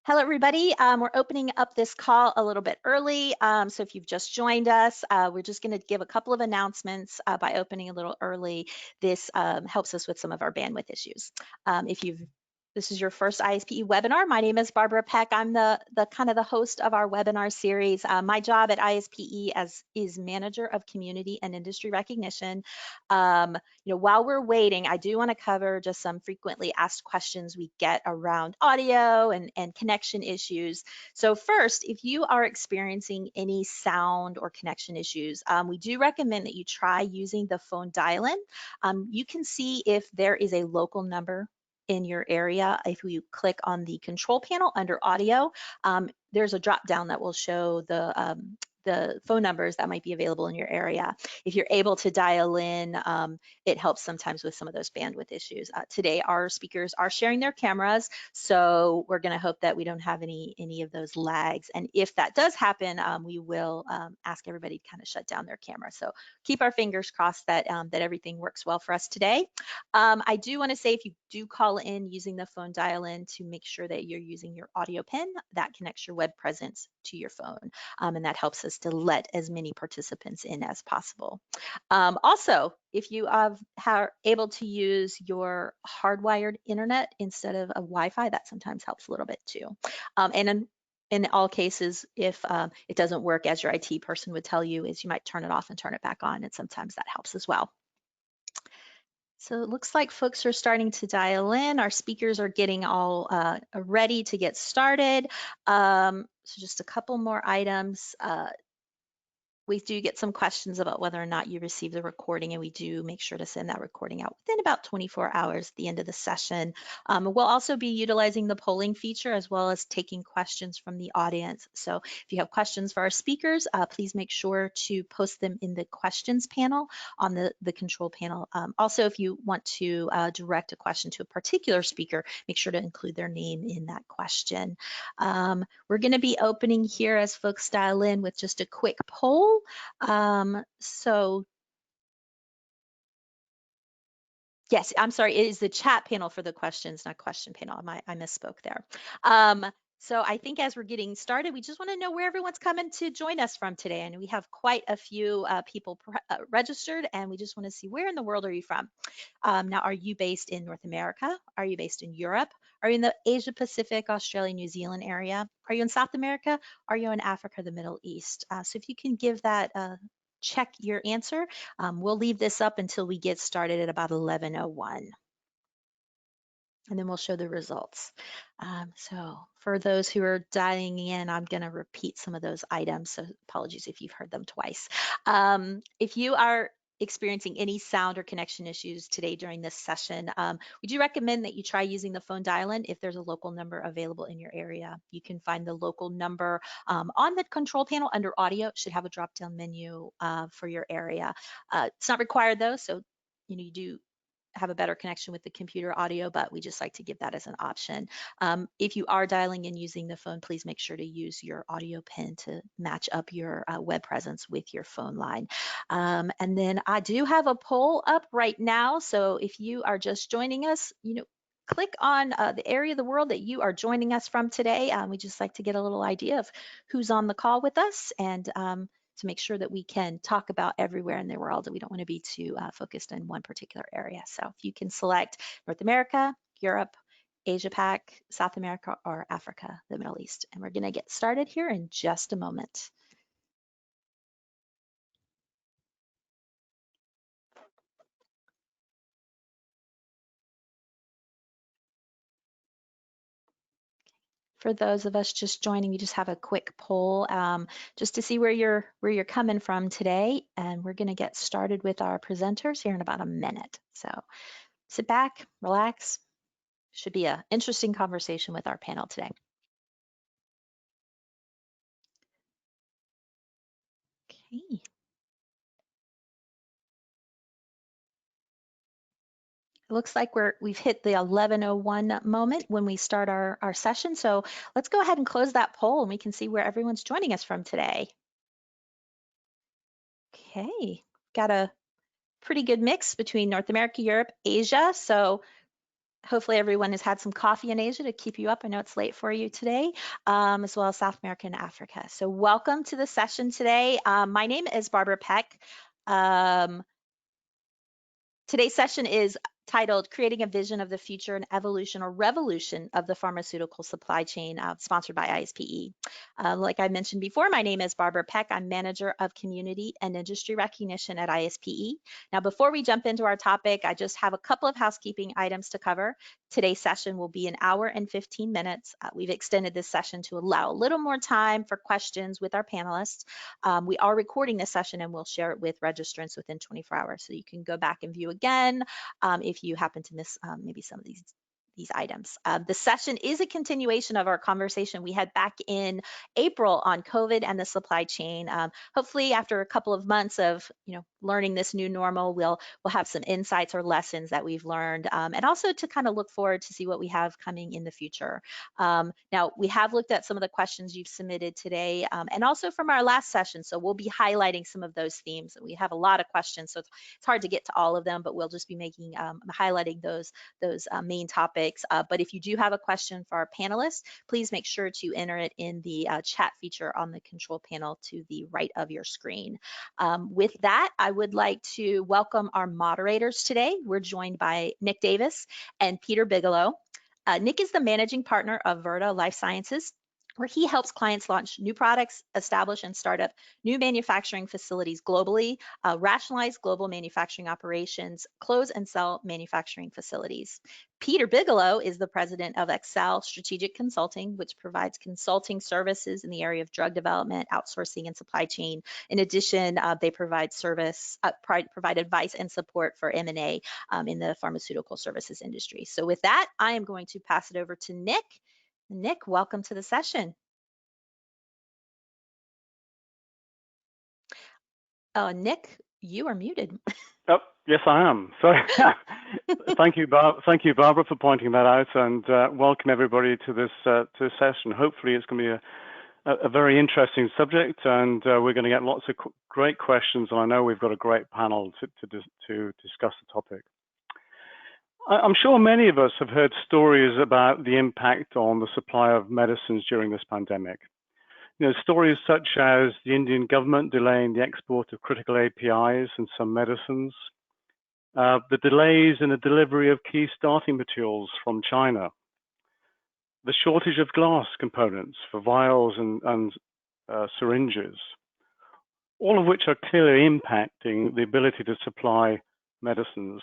Hello, everybody. We're opening up this call a little bit early. So if you've just joined us, we're just going to give a couple of announcements by opening a little early. This helps us with some of our bandwidth issues. If this is your first ISPE webinar, my name is Barbara Peck. I'm the kind of the host of our webinar series. My job at ISPE is Manager of Community and Industry Recognition. While we're waiting, I do want to cover just some frequently asked questions we get around audio and connection issues. So first, if you are experiencing any sound or connection issues, we do recommend that you try using the phone dial-in. You can see if there is a local number in your area. If you click on the control panel under audio, there's a drop down that will show the phone numbers that might be available in your area. If you're able to dial in, it helps sometimes with some of those bandwidth issues. Today, our speakers are sharing their cameras, so we're going to hope that we don't have any of those lags. And if that does happen, we will ask everybody to kind of shut down their camera. So keep our fingers crossed that that everything works well for us today. I do want to say if you do call in using the phone dial-in, to make sure that you're using your audio pin that connects your web presence to your phone, and that helps us to let as many participants in as possible. Also, if you are able to use your hardwired internet instead of a Wi-Fi, that sometimes helps a little bit too. And in all cases, if it doesn't work, as your IT person would tell you, is you might turn it off and turn it back on, and sometimes that helps as well. So it looks like folks are starting to dial in. Our speakers are getting all ready to get started. So just a couple more items. We do get some questions about whether or not you receive the recording, and we do make sure to send that recording out within about 24 hours at the end of the session. We'll also be utilizing the polling feature as well as taking questions from the audience. So if you have questions for our speakers, please make sure to post them in the questions panel on the control panel. Also, if you want to direct a question to a particular speaker, make sure to include their name in that question. We're going to be opening here as folks dial in with just a quick poll. So yes, I'm sorry, it is the chat panel for the questions, not question panel. I misspoke there. So I think as we're getting started, we just want to know where everyone's coming to join us from today. And we have quite a few people registered, and we just want to see, where in the world are you from? Now, are you based in North America? Are you based in Europe? Are you in the Asia Pacific, Australia, New Zealand area? Are you in South America? Are you in Africa, the Middle East? So if you can give that check your answer. We'll leave this up until we get started at about 11:01. And then we'll show the results. So for those who are dialing in, I'm going to repeat some of those items. So apologies if you've heard them twice. If you are experiencing any sound or connection issues today during this session, we do recommend that you try using the phone dial-in if there's a local number available in your area. You can find the local number on the control panel under audio. It should have a drop-down menu for your area. It's not required though, so you do have a better connection with the computer audio, but we just like to give that as an option. If you are dialing in using the phone, please make sure to use your audio pin to match up your web presence with your phone line. And then I do have a poll up right now. So if you are just joining us, click on the area of the world that you are joining us from today. We just like to get a little idea of who's on the call with us, and to make sure that we can talk about everywhere in the world, that we don't want to be too focused in one particular area. So if you can select North America, Europe, Asia Pac, South America, or Africa, the Middle East. And we're going to get started here in just a moment. For those of us just joining, we just have a quick poll just to see where you're coming from today, and we're going to get started with our presenters here in about a minute. So sit back, relax. Should be an interesting conversation with our panel today. Okay. It looks like we've hit the 11:01 moment when we start our session. So let's go ahead and close that poll, and we can see where everyone's joining us from today. Okay, got a pretty good mix between North America, Europe, Asia. So Hopefully everyone has had some coffee in Asia to keep you up. I know it's late for you today, as well as South America and Africa. So welcome to the session today. My name is Barbara Peck. Today's session is titled Creating a Vision of the Future and Evolution or Revolution of the Pharmaceutical Supply Chain, sponsored by ISPE. Like I mentioned before, my name is Barbara Peck. I'm Manager of Community and Industry Recognition at ISPE. Now, before we jump into our topic, I just have a couple of housekeeping items to cover. Today's session will be an hour and 15 minutes. We've extended this session to allow a little more time for questions with our panelists. We are recording this session and we'll share it with registrants within 24 hours. So you can go back and view again if you happen to miss maybe some of these items. The session is a continuation of our conversation we had back in April on COVID and the supply chain. Hopefully after a couple of months of learning this new normal, we'll have some insights or lessons that we've learned, and also to kind of look forward to see what we have coming in the future. Now, we have looked at some of the questions you've submitted today, and also from our last session, so we'll be highlighting some of those themes. We have a lot of questions, so it's hard to get to all of them, but we'll just be making highlighting those main topics. But if you do have a question for our panelists, please make sure to enter it in the chat feature on the control panel to the right of your screen. With that, I would like to welcome our moderators today. We're joined by Nick Davis and Peter Bigelow. Nick is the managing partner of Virta Life Sciences, where he helps clients launch new products, establish and start up new manufacturing facilities globally, rationalize global manufacturing operations, close and sell manufacturing facilities. Peter Bigelow is the president of Excel Strategic Consulting, which provides consulting services in the area of drug development, outsourcing, and supply chain. In addition, they provide provide advice and support for M&A in the pharmaceutical services industry. So with that, I am going to pass it over to Nick. Nick, welcome to the session. Nick, you are muted. Oh, yes, I am. Sorry. Thank you, Barbara, for pointing that out, and welcome everybody to this session. Hopefully, it's going to be a very interesting subject, and we're going to get lots of great questions. And I know we've got a great panel to discuss the topic. I'm sure many of us have heard stories about the impact on the supply of medicines during this pandemic. Stories such as the Indian government delaying the export of critical APIs and some medicines, the delays in the delivery of key starting materials from China, the shortage of glass components for vials and syringes, all of which are clearly impacting the ability to supply medicines.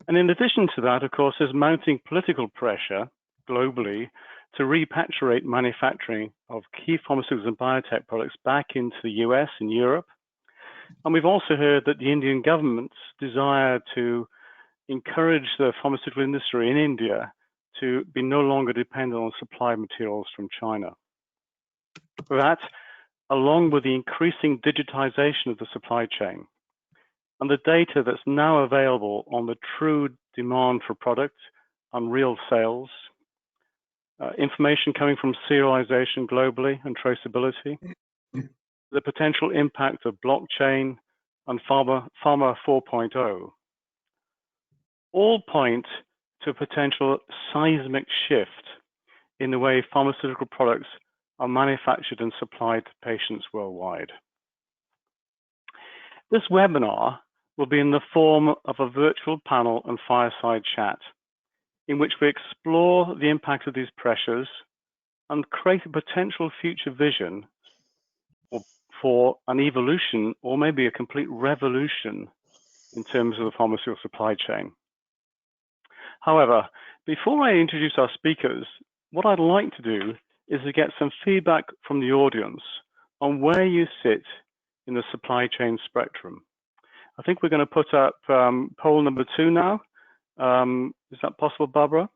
And in addition to that, of course, there's mounting political pressure globally to repatriate manufacturing of key pharmaceuticals and biotech products back into the US and Europe. And we've also heard that the Indian government's desire to encourage the pharmaceutical industry in India to be no longer dependent on supply materials from China. That, along with the increasing digitization of the supply chain, and the data that's now available on the true demand for product and real sales, information coming from serialization globally and traceability, the potential impact of blockchain and Pharma 4.0, all point to a potential seismic shift in the way pharmaceutical products are manufactured and supplied to patients worldwide. This webinar will be in the form of a virtual panel and fireside chat, in which we explore the impact of these pressures and create a potential future vision for an evolution or maybe a complete revolution in terms of the pharmaceutical supply chain. However, before I introduce our speakers, what I'd like to do is to get some feedback from the audience on where you sit in the supply chain spectrum. I think we're going to put up poll number 2 now. Is that possible, Barbara?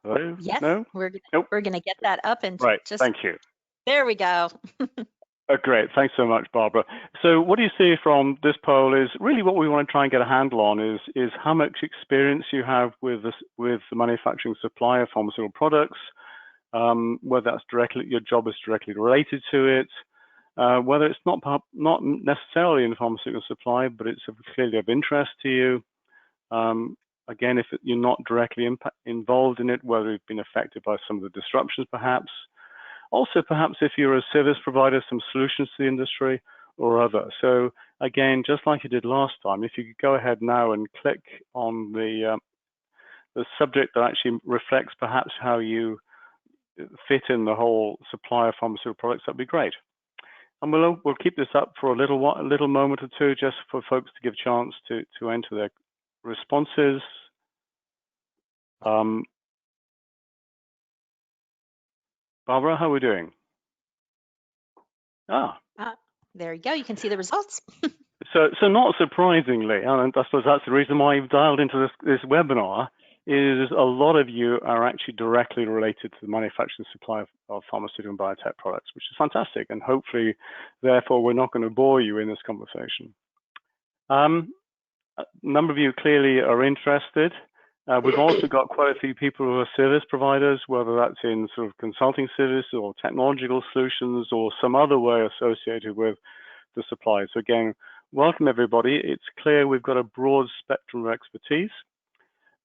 Hello? Yes, no? we're Nope. going to get that up and right. Just thank you. There we go. Oh, great. Thanks so much, Barbara. So what do you see from this poll is really what we want to try and get a handle on is how much experience you have with the manufacturing supply of pharmaceutical products, whether that's your job is directly related to it, whether it's not necessarily in pharmaceutical supply, but it's clearly of interest to you. Again, if you're not directly involved in it, whether you've been affected by some of the disruptions perhaps. Also, perhaps if you're a service provider, some solutions to the industry or other. So again, just like you did last time, if you could go ahead now and click on the subject that actually reflects perhaps how you fit in the whole supply of pharmaceutical products, that'd be great. And we'll keep this up for a little moment or two, just for folks to give a chance to enter their responses. Barbara, how are we doing? There you go. You can see the results. So not surprisingly, and I suppose that's the reason why you've dialed into this webinar, is a lot of you are actually directly related to the manufacturing supply of pharmaceutical and biotech products, which is fantastic. And hopefully, therefore, we're not going to bore you in this conversation. A number of you clearly are interested. We've also got quite a few people who are service providers, whether that's in sort of consulting service or technological solutions or some other way associated with the supply. So again, welcome everybody. It's clear we've got a broad spectrum of expertise.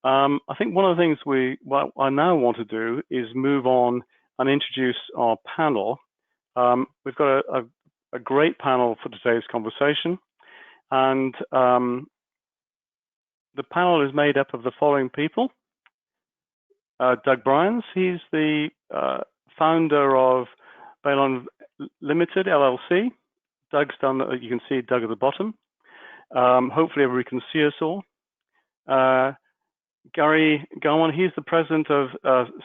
I think one of the things what I now want to do is move on and introduce our panel. We've got a great panel for today's conversation, and the panel is made up of the following people. Doug Bryans, he's the founder of Balon Limited, LLC. Doug's done, you can see Doug at the bottom. Hopefully everybody can see us all. Gary Garwan, he's the president of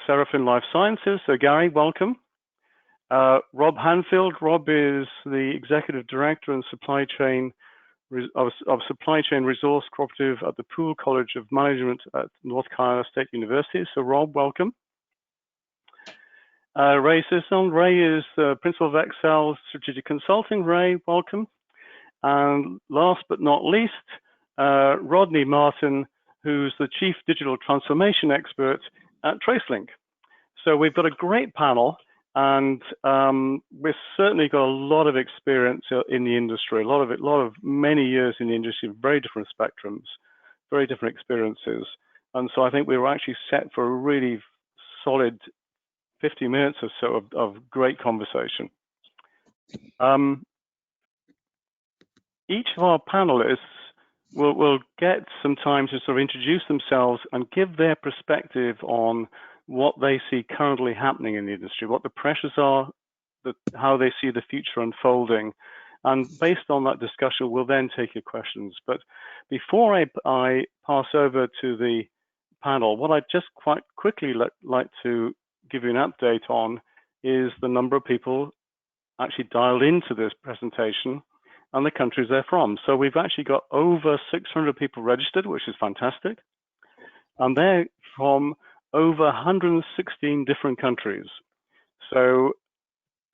Seraphin Life Sciences. So Gary, welcome. Rob Hanfield. Rob is the executive director and supply chain of Supply Chain Resource Cooperative at the Poole College of Management at North Carolina State University. So Rob, welcome. Ray Sisson. Ray is the principal of Excel Strategic Consulting. Ray, welcome. And last but not least, Rodney Martin, who's the Chief Digital Transformation Expert at TraceLink. So we've got a great panel, and we've certainly got a lot of experience in the industry, many years in the industry, very different spectrums, very different experiences. And so I think we were actually set for a really solid 50 minutes or so of great conversation. Each of our panelists will get some time to sort of introduce themselves and give their perspective on what they see currently happening in the industry, what the pressures are, how they see the future unfolding. And based on that discussion, we'll then take your questions. But before I pass over to the panel, what I'd just quite quickly like to give you an update on is the number of people actually dialed into this presentation and the countries they're from. So we've actually got over 600 people registered, which is fantastic. And they're from over 116 different countries. So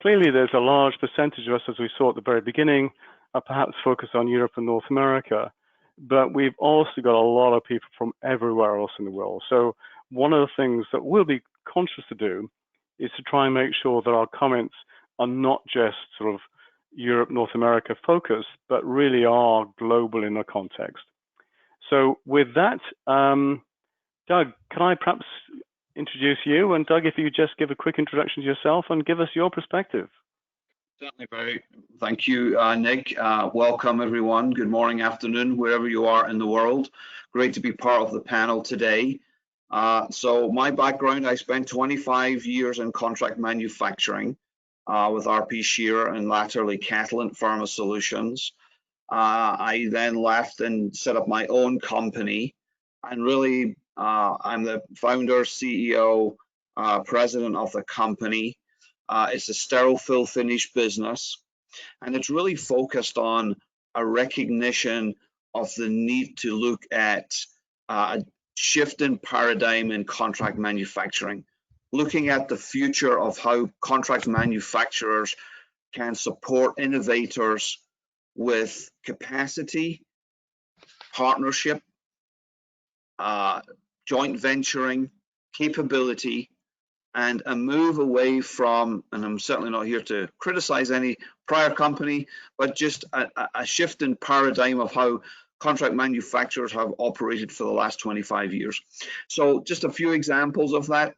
clearly there's a large percentage of us, as we saw at the very beginning, are perhaps focused on Europe and North America. But we've also got a lot of people from everywhere else in the world. So one of the things that we'll be conscious to do is to try and make sure that our comments are not just sort of Europe, North America focused, but really are global in the context. So with that, Doug, can I perhaps introduce you? And Doug, if you just give a quick introduction to yourself and give us your perspective. Certainly, Barry. Thank you, Nick. Welcome, everyone. Good morning, afternoon, wherever you are in the world. Great to be part of the panel today. So my background, I spent 25 years in contract manufacturing with RP Shearer and latterly Catalent Pharma Solutions. I then left and set up my own company, and really I'm the founder, CEO, president of the company. It's a sterile fill finish business, and it's really focused on a recognition of the need to look at a shift in paradigm in contract manufacturing, looking at the future of how contract manufacturers can support innovators with capacity, partnership, joint venturing, capability, and a move away from, and I'm certainly not here to criticize any prior company, but just a shift in paradigm of how contract manufacturers have operated for the last 25 years. So just a few examples of that,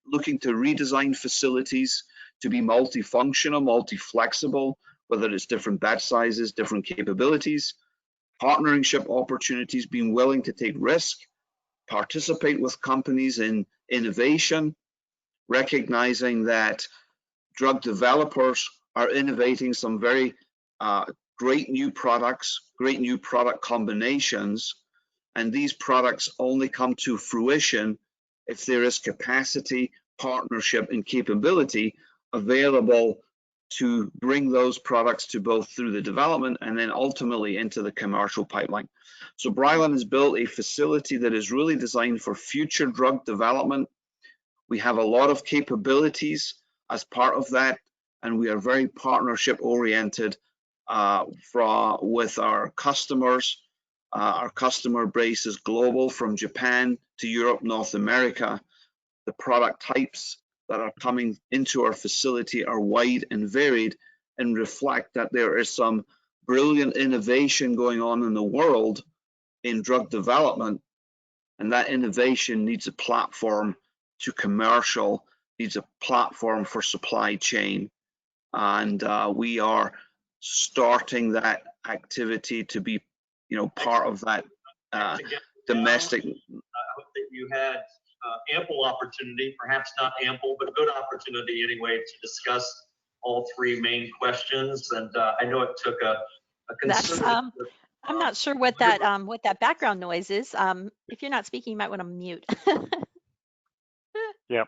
looking to redesign facilities to be multifunctional, multi-flexible, whether it's different batch sizes, different capabilities, partnership opportunities, being willing to take risk, participate with companies in innovation, recognizing that drug developers are innovating some very great new products, great new product combinations, and these products only come to fruition if there is capacity, partnership, and capability available to bring those products to both through the development and then ultimately into the commercial pipeline. So Brylan has built a facility that is really designed for future drug development. We have a lot of capabilities as part of that, and we are very partnership oriented with our customers. Our customer base is global, from Japan to Europe, North America. The product types that are coming into our facility are wide and varied and reflect that there is some brilliant innovation going on in the world in drug development, and that innovation needs a platform to commercial, needs a platform for supply chain, and we are starting that activity to be, part of that domestic. I hope that you had ample opportunity, perhaps not ample, but good opportunity anyway, to discuss all three main questions. And I know it took a considerable. I'm not sure what that background noise is. If you're not speaking, you might want to mute. Yep.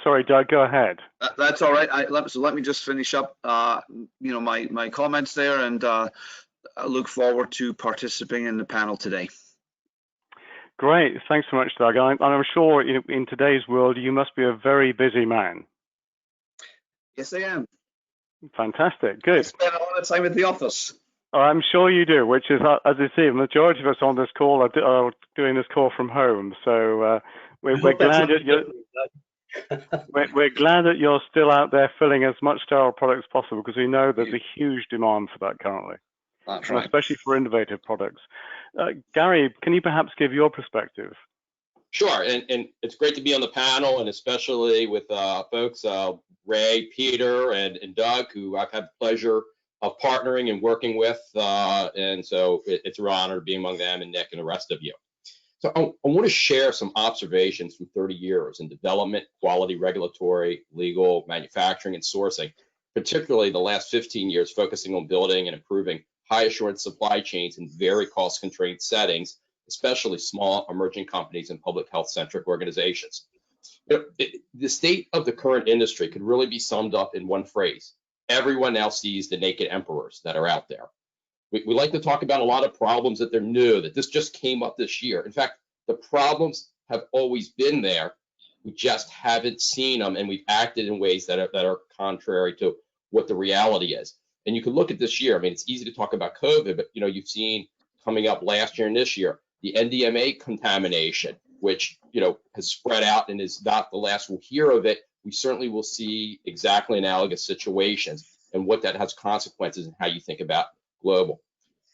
Sorry, Doug, go ahead. That's all right. So let me just finish up, my comments there, and I look forward to participating in the panel today. Great. Thanks so much, Doug. And I'm sure in today's world, you must be a very busy man. Yes, I am. Fantastic. Good. I spend a lot of time at the office. Oh, I'm sure you do, which is, as you see, the majority of us on this call are doing this call from home. So we're glad that we're glad that you're still out there filling as much sterile products as possible, because we know there's a huge demand for that currently. That's right. Especially for innovative products. Gary, can you perhaps give your perspective? Sure, and it's great to be on the panel, and especially with folks, Ray, Peter, and Doug, who I've had the pleasure of partnering and working with, and so it's a real honor to be among them, and Nick and the rest of you. So I want to share some observations from 30 years in development, quality, regulatory, legal, manufacturing, and sourcing, particularly the last 15 years focusing on building and improving high assurance supply chains in very cost-constrained settings, especially small emerging companies and public health-centric organizations. The state of the current industry could really be summed up in one phrase: everyone now sees the naked emperors that are out there. We like to talk about a lot of problems that they're new, that this just came up this year. In fact, the problems have always been there. We just haven't seen them, and we've acted in ways that are contrary to what the reality is. And you can look at this year. I mean, it's easy to talk about COVID, but you've seen coming up last year and this year the NDMA contamination, which has spread out and is not the last we'll hear of it. We certainly will see exactly analogous situations and what that has consequences and how you think about global.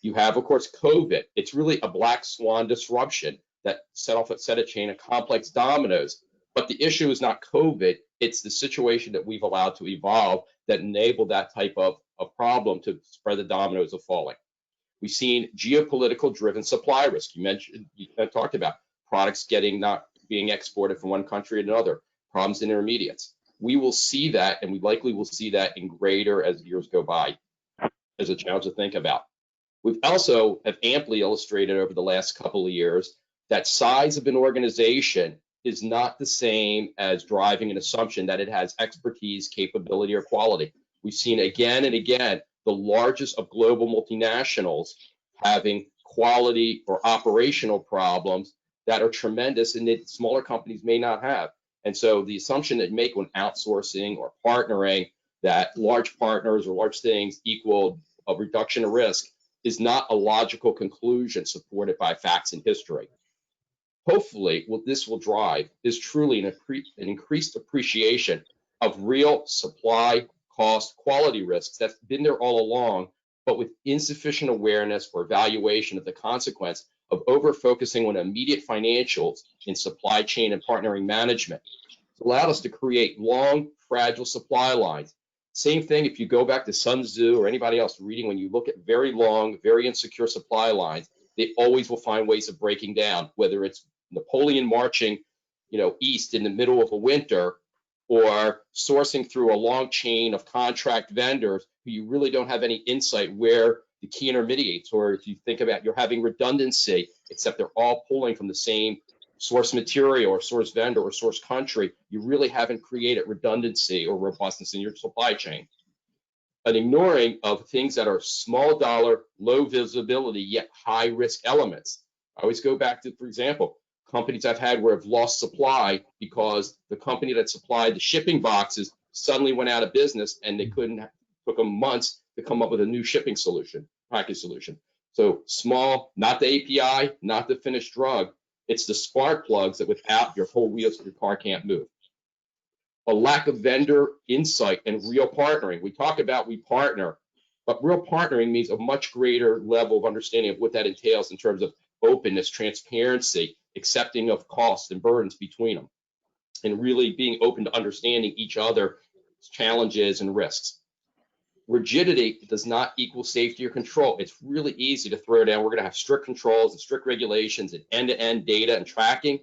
You have, of course, COVID. It's really a black swan disruption that set a chain of complex dominoes. But the issue is not COVID. It's the situation that we've allowed to evolve that enabled that type of problem to spread the dominoes of falling. We've seen geopolitical driven supply risk. You talked about products not being exported from one country to another, problems in intermediates. We will see that, and we likely will see that in greater as years go by, as a challenge to think about. We've also have amply illustrated over the last couple of years that size of an organization is not the same as driving an assumption that it has expertise, capability, or quality. We've seen again and again the largest of global multinationals having quality or operational problems that are tremendous and that smaller companies may not have. And so the assumption that you make when outsourcing or partnering that large partners or large things equal a reduction of risk is not a logical conclusion supported by facts and history. hopefully what this will drive is truly an increased appreciation of real supply cost quality risks that's been there all along, but with insufficient awareness or evaluation of the consequence of over-focusing on immediate financials in supply chain and partnering management. It's allowed us to create long, fragile supply lines. Same thing if you go back to Sun Tzu or anybody else reading, when you look at very long, very insecure supply lines, they always will find ways of breaking down, whether it's Napoleon marching, east in the middle of a winter, or sourcing through a long chain of contract vendors who you really don't have any insight where the key intermediates, or if you think about you're having redundancy, except they're all pulling from the same source material or source vendor or source country, you really haven't created redundancy or robustness in your supply chain. An ignoring of things that are small dollar, low visibility, yet high risk elements. I always go back to, for example, companies I've had where I've lost supply because the company that supplied the shipping boxes suddenly went out of business and they took them months to come up with a new shipping solution, package solution. So small, not the API, not the finished drug, it's the spark plugs that without your whole wheels of your car can't move. A lack of vendor insight and real partnering. We talk about we partner, but real partnering means a much greater level of understanding of what that entails in terms of openness, transparency, accepting of costs and burdens between them, and really being open to understanding each other's challenges and risks. Rigidity does not equal safety or control. It's really easy to throw down. We're going to have strict controls and strict regulations and end-to-end data and tracking.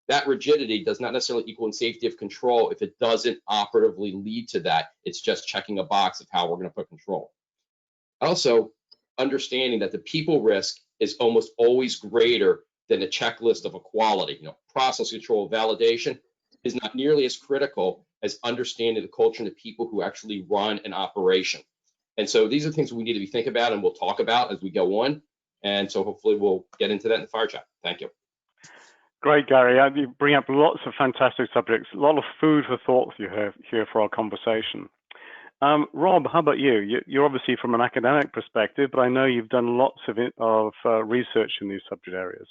That rigidity does not necessarily equal in safety of control if it doesn't operatively lead to that. It's just checking a box of how we're going to put control. Also, understanding that the people risk is almost always greater than a checklist of equality. Process control, validation is not nearly as critical as understanding the culture and the people who actually run an operation. And so these are things we need to be thinking about and we'll talk about as we go on. And so hopefully we'll get into that in the fire chat. Thank you. Great, Gary. You bring up lots of fantastic subjects, a lot of food for thought you have here for our conversation. Rob, how about you? You're obviously from an academic perspective, but I know you've done lots of research in these subject areas.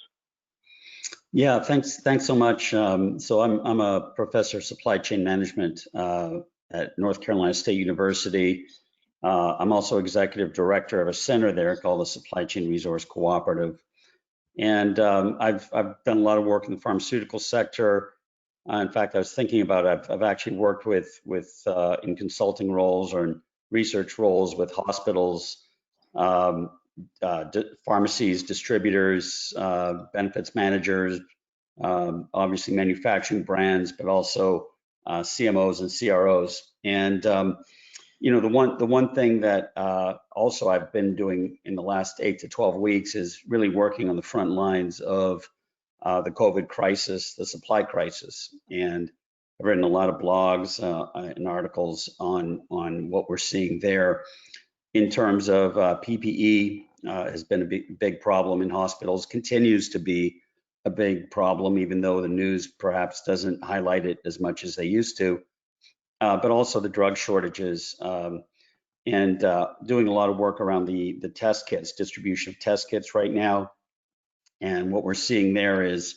Yeah, thanks so much. So I'm a professor of supply chain management at North Carolina State University. I'm also executive director of a center there called the Supply Chain Resource Cooperative. And I've done a lot of work in the pharmaceutical sector. In fact, I was thinking about I've actually worked with in consulting roles or in research roles with hospitals, pharmacies, distributors, benefits managers, obviously manufacturing brands, but also CMOs and CROs. And the one thing that also I've been doing in the last 8 to 12 weeks is really working on the front lines of the COVID crisis, the supply crisis. And I've written a lot of blogs and articles on what we're seeing there in terms of PPE has been a big problem in hospitals, continues to be a big problem, even though the news perhaps doesn't highlight it as much as they used to. But also the drug shortages and doing a lot of work around the test kits, distribution of test kits right now. And what we're seeing there is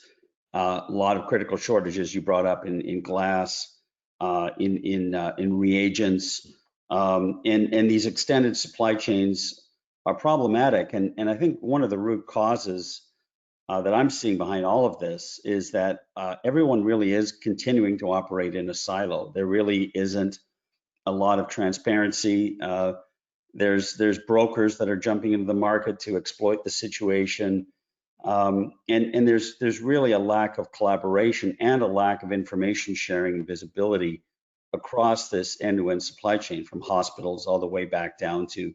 a lot of critical shortages you brought up in glass, in reagents, and these extended supply chains are problematic. And I think one of the root causes that I'm seeing behind all of this is that everyone really is continuing to operate in a silo. There really isn't a lot of transparency. There's brokers that are jumping into the market to exploit the situation. And there's really a lack of collaboration and a lack of information sharing and visibility across this end-to-end supply chain, from hospitals all the way back down to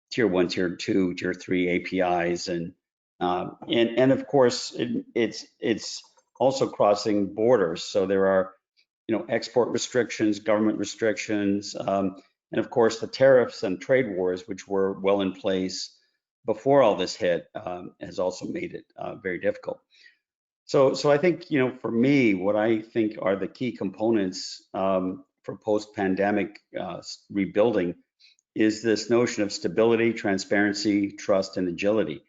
tier 1, tier 2, tier 3 APIs, and of course it's also crossing borders. So there are export restrictions, government restrictions, and of course the tariffs and trade wars, which were well in place before all this hit, has also made it very difficult. So I think, for me, what I think are the key components for post-pandemic rebuilding is this notion of stability, transparency, trust, and agility.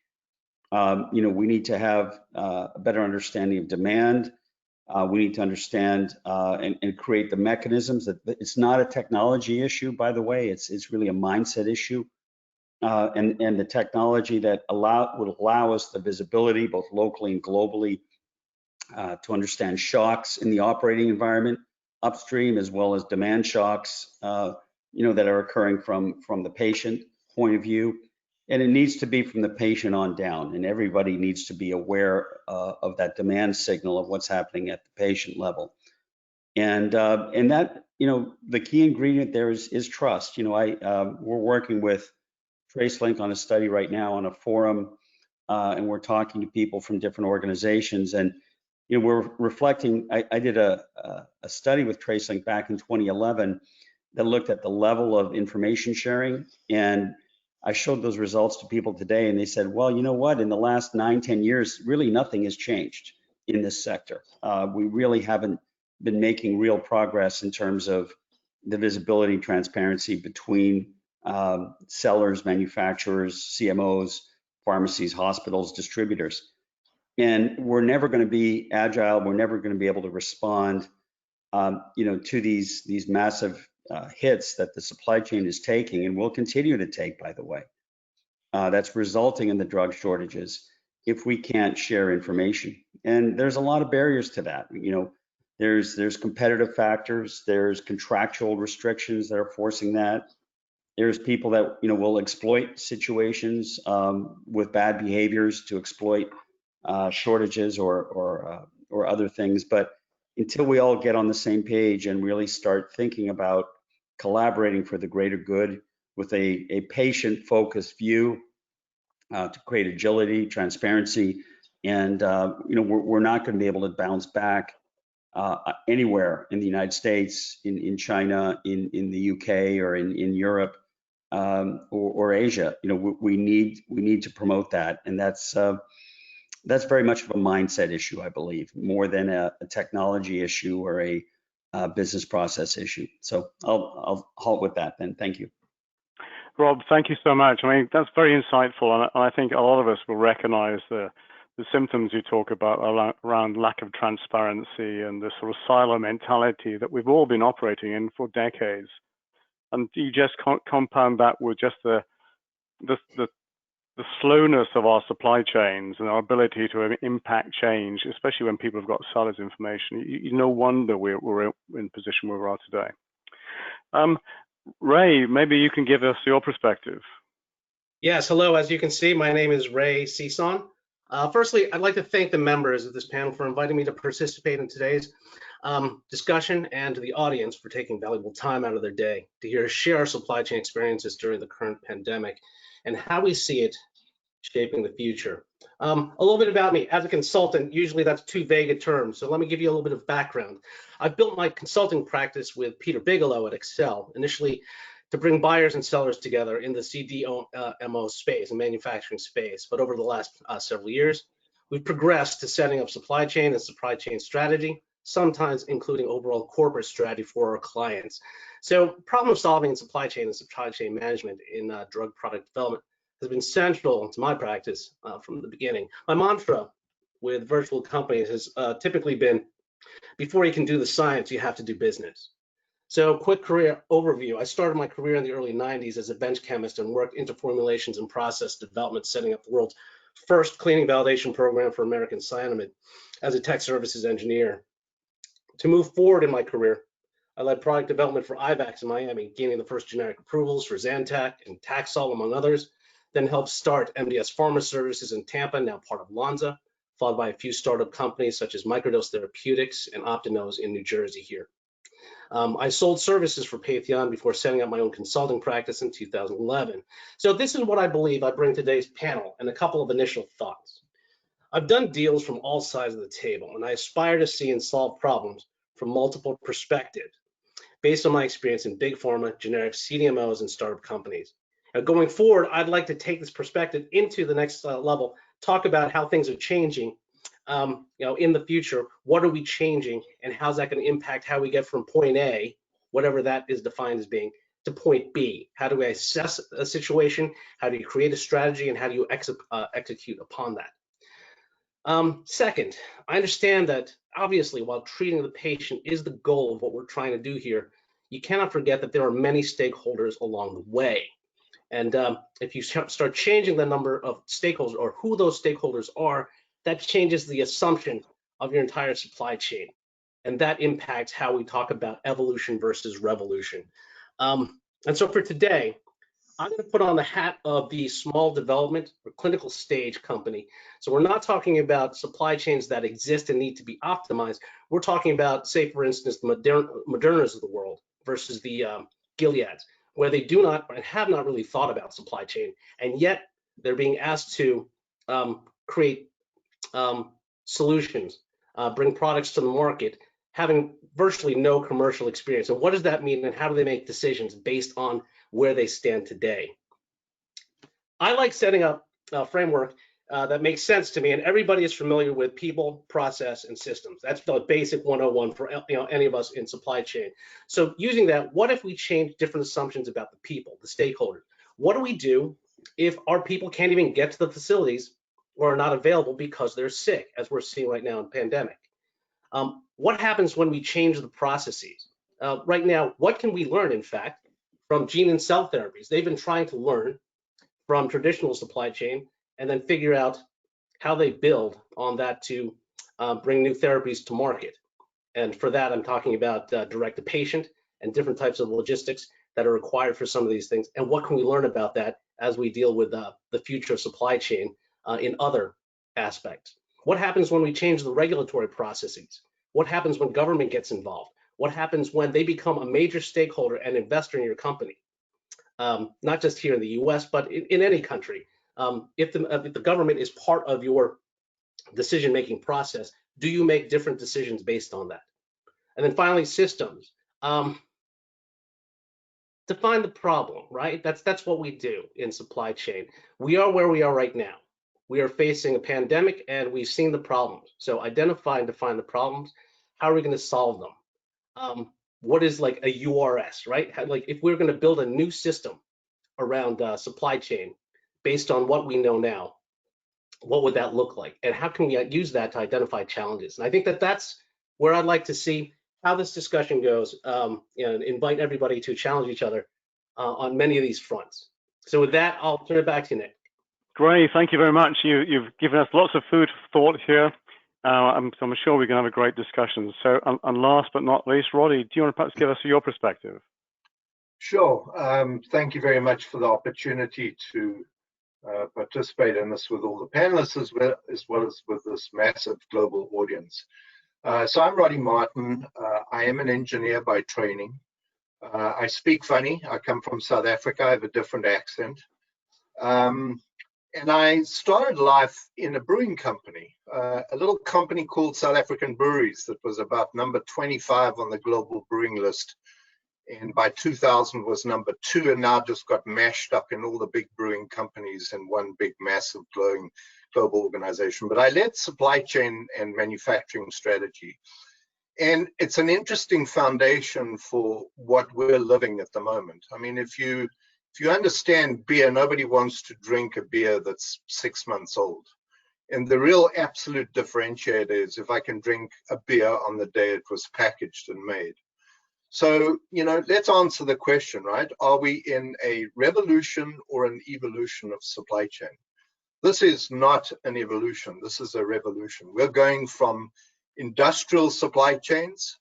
We need to have a better understanding of demand. We need to understand and create the mechanisms. That it's not a technology issue, by the way. It's really a mindset issue, and the technology that would allow us the visibility, both locally and globally, to understand shocks in the operating environment upstream, as well as demand shocks, that are occurring from the patient point of view. And it needs to be from the patient on down, and everybody needs to be aware of that demand signal of what's happening at the patient level. And that, the key ingredient there is trust. We're working with TraceLink on a study right now on a forum, and we're talking to people from different organizations, and we're reflecting. I did a study with TraceLink back in 2011 that looked at the level of information sharing, and I showed those results to people today, and they said, well, you know what? In the last 9-10 years, really nothing has changed in this sector. We really haven't been making real progress in terms of the visibility and transparency between sellers, manufacturers, CMOs, pharmacies, hospitals, distributors. And we're never going to be agile. We're never going to be able to respond, to these massive hits that the supply chain is taking and will continue to take, by the way. That's resulting in the drug shortages if we can't share information. And there's a lot of barriers to that. There's competitive factors. There's contractual restrictions that are forcing that. There's people that will exploit situations with bad behaviors to exploit shortages or other things. But until we all get on the same page and really start thinking about collaborating for the greater good with a patient-focused view to create agility, transparency, and we're not going to be able to bounce back anywhere in the United States, in China, in the UK, or in Europe or Asia. We need to promote that, and that's very much of a mindset issue, I believe, more than a technology issue or a business process issue. So I'll halt with that then. Thank you. Rob, thank you so much. I mean, that's very insightful, and I think a lot of us will recognize the symptoms you talk about around lack of transparency and the sort of silo mentality that we've all been operating in for decades. And you just compound that with just the slowness of our supply chains and our ability to impact change, especially when people have got silos information. No wonder we're in the position where we are today. Ray, maybe you can give us your perspective. Yes, hello. As you can see, my name is Ray Cison. Firstly, I'd like to thank the members of this panel for inviting me to participate in today's discussion, and to the audience for taking valuable time out of their day to share our supply chain experiences during the current pandemic and how we see it shaping the future. A little bit about me. As a consultant, usually that's too vague a term, so let me give you a little bit of background. I built my consulting practice with Peter Bigelow at Excel, initially to bring buyers and sellers together in the CDMO space and manufacturing space. But over the last several years, we've progressed to setting up supply chain and supply chain strategy, sometimes including overall corporate strategy for our clients. So problem solving in supply chain and supply chain management in drug product development has been central to my practice from the beginning. My mantra with virtual companies has typically been, before you can do the science, you have to do business. So quick career overview. I started my career in the early 90s as a bench chemist and worked into formulations and process development, setting up the world's first cleaning validation program for American cyanamide as a tech services engineer. To move forward in my career, I led product development for IVAX in Miami, gaining the first generic approvals for Zantac and Taxol, among others, then helped start MDS Pharma Services in Tampa, now part of Lonza, followed by a few startup companies such as Microdose Therapeutics and Optinose in New Jersey here. I sold services for Patheon before setting up my own consulting practice in 2011. So this is what I believe I bring to today's panel, and a couple of initial thoughts. I've done deals from all sides of the table, and I aspire to see and solve problems from multiple perspectives based on my experience in big pharma, generic CDMOs, and startup companies. Now, going forward, I'd like to take this perspective into the next level, talk about how things are changing in the future. What are we changing, and how's that going to impact how we get from point A, whatever that is defined as being, to point B? How do I assess a situation? How do you create a strategy, and how do you execute upon that? Second, I understand that obviously while treating the patient is the goal of what we're trying to do here, you cannot forget that there are many stakeholders along the way. And if you start changing the number of stakeholders or who those stakeholders are, that changes the assumption of your entire supply chain. And that impacts how we talk about evolution versus revolution. And so for today, I'm going to put on the hat of the small development or clinical stage company. So we're not talking about supply chains that exist and need to be optimized. We're talking about, say, for instance, the Modernas of the world versus the Gileads, where they do not and have not really thought about supply chain, and yet they're being asked to create solutions, bring products to the market, having virtually no commercial experience. And what does that mean, and how do they make decisions based on where they stand today? I like setting up a framework that makes sense to me, and everybody is familiar with people, process, and systems. That's the basic 101 for any of us in supply chain. So using that, what if we change different assumptions about the people, the stakeholders? What do we do if our people can't even get to the facilities or are not available because they're sick, as we're seeing right now in pandemic? What happens when we change the processes? Right now, what can we learn, in fact, from gene and cell therapies? They've been trying to learn from traditional supply chain and then figure out how they build on that to bring new therapies to market. And for that, I'm talking about direct to patient and different types of logistics that are required for some of these things. And what can we learn about that as we deal with the future of supply chain in other aspects? What happens when we change the regulatory processes? What happens when government gets involved? What happens when they become a major stakeholder and investor in your company? Not just here in the US, but in any country. If the government is part of your decision-making process, do you make different decisions based on that? And then finally, systems. Define the problem, right? That's what we do in supply chain. We are where we are right now. We are facing a pandemic and we've seen the problems. So identify and define the problems. How are we going to solve them? What is like a URS, right? Like if we're going to build a new system around supply chain based on what we know now, what would that look like? And how can we use that to identify challenges? And I think that that's where I'd like to see how this discussion goes, and invite everybody to challenge each other on many of these fronts. So with that, I'll turn it back to you, Nick. Great, thank you very much. You've given us lots of food for thought here. I'm sure we can have a great discussion. So, and last but not least, Roddy, do you want to perhaps give us your perspective? Sure. Thank you very much for the opportunity to participate in this with all the panelists as well as with this massive global audience. So I'm Roddy Martin. I am an engineer by training. I speak funny. I come from South Africa. I have a different accent. And I started life in a brewing company, a little company called South African Breweries that was about number 25 on the global brewing list. And by 2000 was number 2, and now just got mashed up in all the big brewing companies in one big, massive, global organization. But I led supply chain and manufacturing strategy. And it's an interesting foundation for what we're living at the moment. I mean, if you understand beer, nobody wants to drink a beer that's 6 months old. And the real absolute differentiator is if I can drink a beer on the day it was packaged and made. So, let's answer the question, right? Are we in a revolution or an evolution of supply chain? This is not an evolution. This is a revolution. We're going from industrial supply chains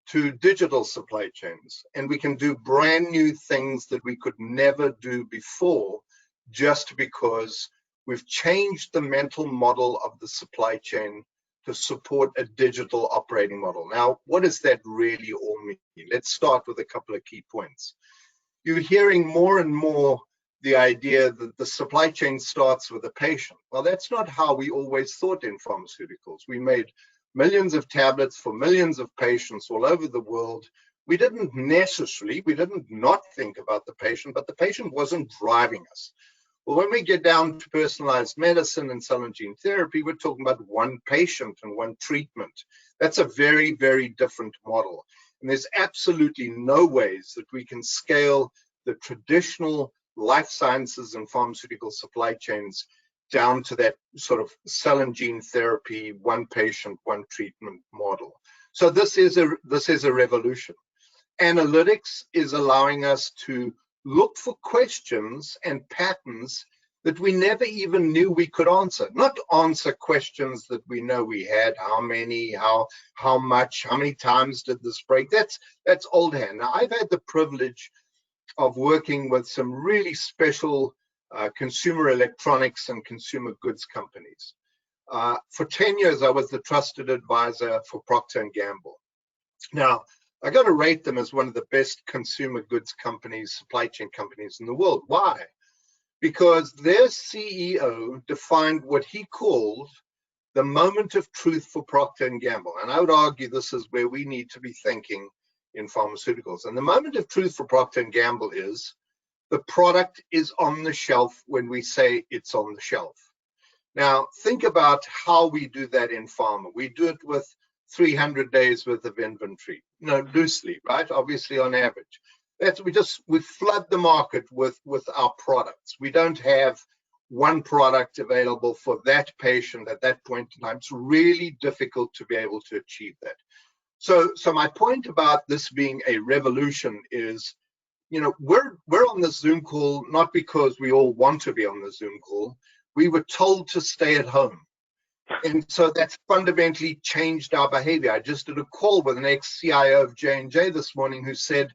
to digital supply chains, and we can do brand new things that we could never do before just because we've changed the mental model of the supply chain to support a digital operating model. Now, what does that really all mean? Let's start with a couple of key points. You're hearing more and more the idea that the supply chain starts with a patient. Well, that's not how we always thought in pharmaceuticals. We made millions of tablets for millions of patients all over the world. We didn't not think about the patient, but the patient wasn't driving us. Well, when we get down to personalized medicine and cell and gene therapy, we're talking about one patient and one treatment. That's a very, very different model. And there's absolutely no ways that we can scale the traditional life sciences and pharmaceutical supply chains down to that sort of cell and gene therapy, one patient, one treatment model. So this is a revolution. Analytics is allowing us to look for questions and patterns that we never even knew we could answer. Not answer questions that we know we had, how many, how much, how many times did this break? That's old hand. Now, I've had the privilege of working with some really special consumer electronics and consumer goods companies. For 10 years, I was the trusted advisor for Procter & Gamble. Now, I got to rate them as one of the best consumer goods companies, supply chain companies in the world. Why? Because their CEO defined what he called the moment of truth for Procter & Gamble. And I would argue this is where we need to be thinking in pharmaceuticals. And the moment of truth for Procter & Gamble is the product is on the shelf when we say it's on the shelf. Now, think about how we do that in pharma. We do it with 300 days worth of inventory, loosely, right? Obviously, on average. We flood the market with our products. We don't have one product available for that patient at that point in time. It's really difficult to be able to achieve that. So my point about this being a revolution is, we're on the Zoom call not because we all want to be on the Zoom call. We were told to stay at home. And so that's fundamentally changed our behavior. I just did a call with an ex-CIO of J&J this morning who said,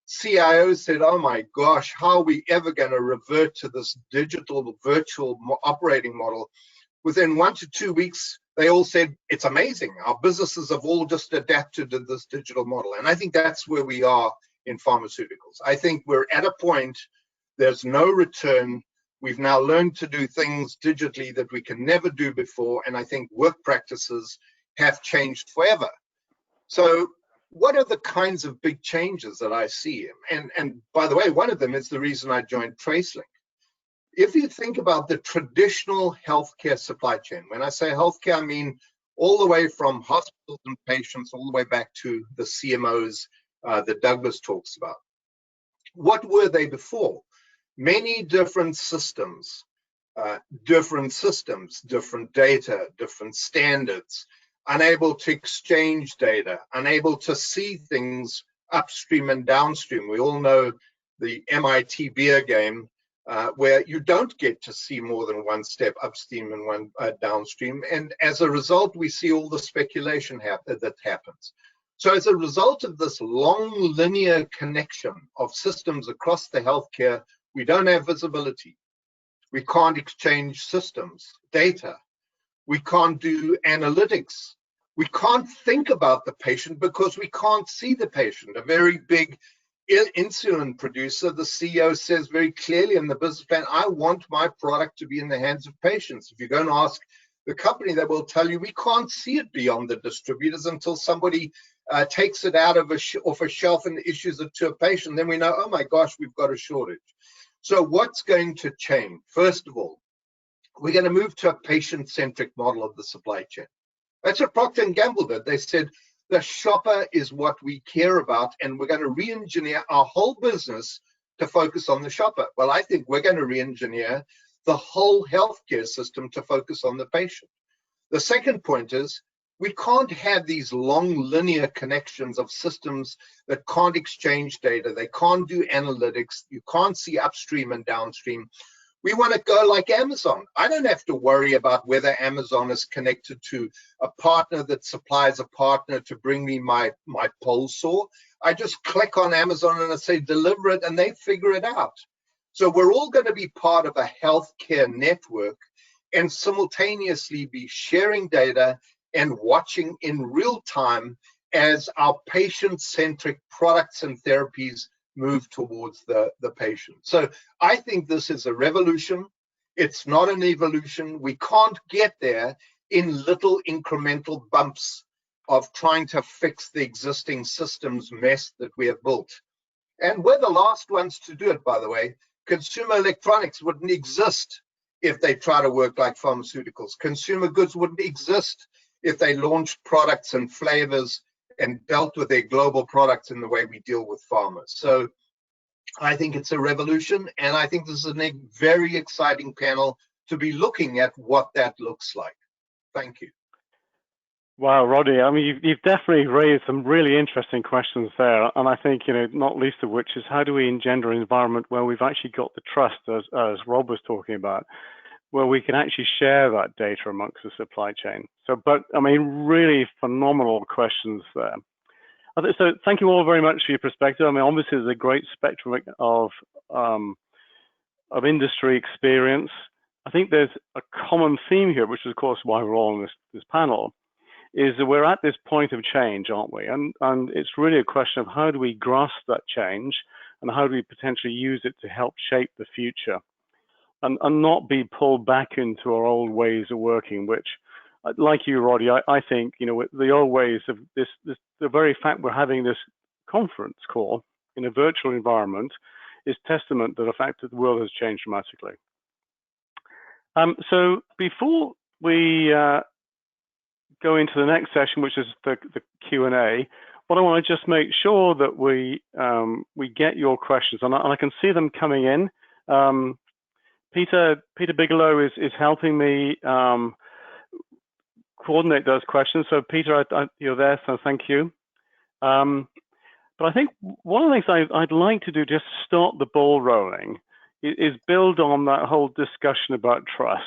CIO said, oh my gosh, how are we ever going to revert to this digital virtual operating model? Within 1 to 2 weeks, they all said, it's amazing. Our businesses have all just adapted to this digital model. And I think that's where we are in pharmaceuticals. I think we're at a point, there's no return. We've now learned to do things digitally that we can never do before. And I think work practices have changed forever. So what are the kinds of big changes that I see? And by the way, one of them is the reason I joined TraceLink. If you think about the traditional healthcare supply chain, when I say healthcare, I mean all the way from hospitals and patients, all the way back to the CMOs that Douglas talks about. What were they before? Many different systems, different data, different standards, unable to exchange data, unable to see things upstream and downstream. We all know the MIT beer game, where you don't get to see more than one step upstream and one downstream. And as a result, we see all the speculation that happens. So as a result of this long linear connection of systems across the healthcare, we don't have visibility. We can't exchange systems, data. We can't do analytics. We can't think about the patient because we can't see the patient. A very big insulin producer, the CEO says very clearly in the business plan, I want my product to be in the hands of patients. If you're going to ask the company, they will tell you we can't see it beyond the distributors until somebody takes it out of off a shelf and issues it to a patient. Then we know, oh my gosh, we've got a shortage. So what's going to change? First of all, we're going to move to a patient-centric model of the supply chain. That's what Procter & Gamble did. They said, the shopper is what we care about, and we're going to re-engineer our whole business to focus on the shopper. Well, I think we're going to re-engineer the whole healthcare system to focus on the patient. The second point is, we can't have these long linear connections of systems that can't exchange data. They can't do analytics. You can't see upstream and downstream. We want to go like Amazon. I don't have to worry about whether Amazon is connected to a partner that supplies a partner to bring me my pole saw. I just click on Amazon and I say, deliver it, and they figure it out. So we're all going to be part of a healthcare network and simultaneously be sharing data and watching in real time as our patient-centric products and therapies move towards the patient. So I think this is a revolution. It's not an evolution. We can't get there in little incremental bumps of trying to fix the existing systems mess that we have built. And we're the last ones to do it, by the way. Consumer electronics wouldn't exist if they try to work like pharmaceuticals. Consumer goods wouldn't exist if they launched products and flavors and dealt with their global products in the way we deal with farmers. So I think it's a revolution, and I think this is a very exciting panel to be looking at what that looks like. Thank you. Wow, Roddy, I mean, you've definitely raised some really interesting questions there. And I think, not least of which is how do we engender an environment where we've actually got the trust, as Rob was talking about, where we can actually share that data amongst the supply chain. So, but I mean, really phenomenal questions there. So thank you all very much for your perspective. I mean, obviously there's a great spectrum of industry experience. I think there's a common theme here, which is of course why we're all on this panel, is that we're at this point of change, aren't we? And it's really a question of how do we grasp that change and how do we potentially use it to help shape the future and not be pulled back into our old ways of working, which, like you, Roddy, I think, the old ways of the very fact we're having this conference call in a virtual environment is testament to the fact that the world has changed dramatically. So before we go into the next session, which is the Q&A, what I want to just make sure that we get your questions, and I can see them coming in. Peter Bigelow is helping me coordinate those questions. So Peter, you're there, so thank you. But I think one of the things I'd like to do just to start the ball rolling is build on that whole discussion about trust.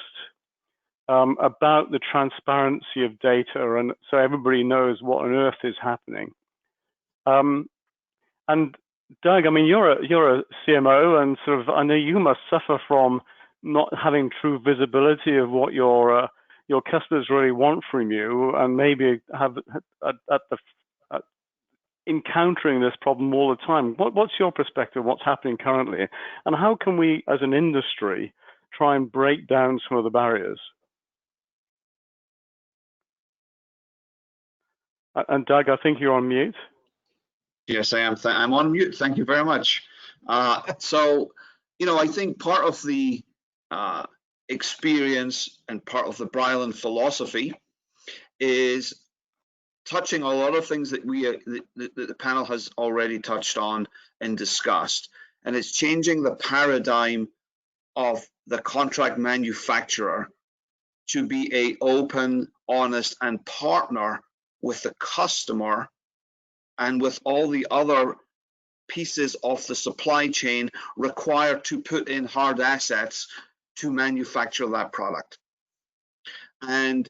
About the transparency of data, and so everybody knows what on earth is happening. And Doug, I mean, you're a CMO, and sort of I know you must suffer from not having true visibility of what your customers really want from you, and maybe have encountering this problem all the time. What's your perspective? What's happening currently, and how can we, as an industry, try and break down some of the barriers? And Doug, I think you're on mute. Yes, I am. I'm on mute. Thank you very much. So, I think part of the experience and part of the Brylan philosophy is touching a lot of things that the panel has already touched on and discussed, and it's changing the paradigm of the contract manufacturer to be an open, honest, and partner with the customer and with all the other pieces of the supply chain required to put in hard assets to manufacture that product. And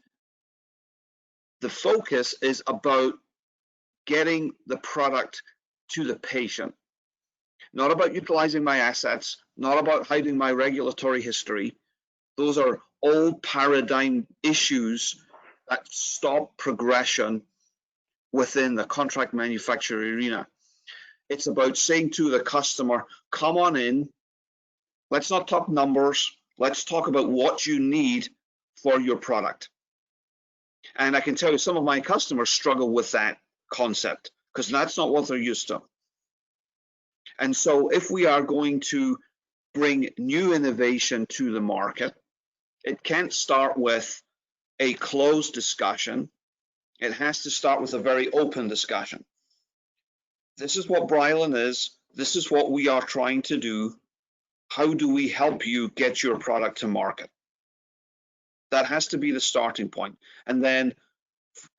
the focus is about getting the product to the patient, not about utilizing my assets, not about hiding my regulatory history. Those are old paradigm issues that stop progression within the contract manufacturing arena. It's about saying to the customer, come on in, let's not talk numbers, let's talk about what you need for your product. And I can tell you some of my customers struggle with that concept because that's not what they're used to. And so if we are going to bring new innovation to the market, it can't start with a closed discussion. It has to start with a very open discussion. This is what Brylan is. This is what we are trying to do. How do we help you get your product to market? That has to be the starting point. And then,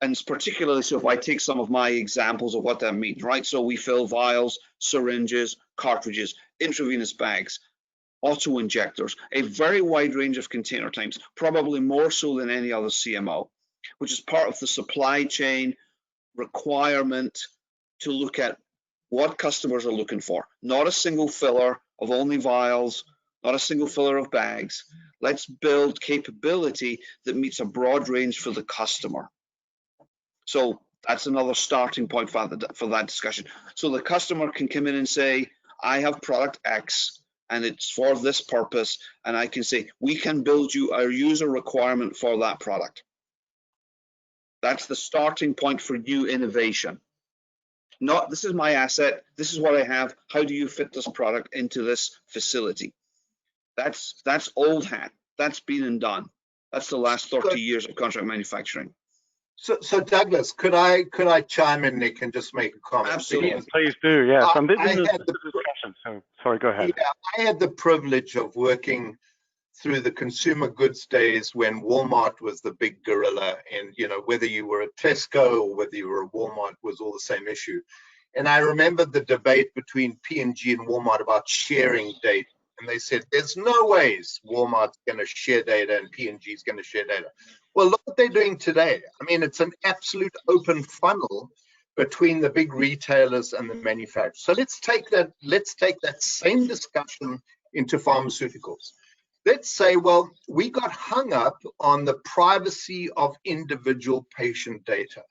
and particularly, so if I take some of my examples of what that means, right? So we fill vials, syringes, cartridges, intravenous bags, auto injectors, a very wide range of container types, probably more so than any other CMO, which is part of the supply chain requirement to look at what customers are looking for. Not a single filler of only vials, not a single filler of bags. Let's build capability that meets a broad range for the customer. So that's another starting point for that discussion. So the customer can come in and say, I have product X and it's for this purpose. And I can say, we can build you a user requirement for that product. That's the starting point for new innovation. Not, this is my asset, this is what I have, how do you fit this product into this facility? That's old hat, that's been and done. That's the last 30 years of contract manufacturing. So Douglas, could I chime in, Nick, and just make a comment? Absolutely. Please do, yes. I This is had a discussion, so sorry, go ahead. Yeah, I had the privilege of working through the consumer goods days when Walmart was the big gorilla, and whether you were a Tesco or whether you were a Walmart was all the same issue. And I remember the debate between P&G and Walmart about sharing data. And they said, there's no ways Walmart's going to share data and P&G is going to share data. Well, look what they're doing today. I mean, it's an absolute open funnel between the big retailers and the manufacturers. So let's take that same discussion into pharmaceuticals. Let's say, well, we got hung up on the privacy of individual patient data.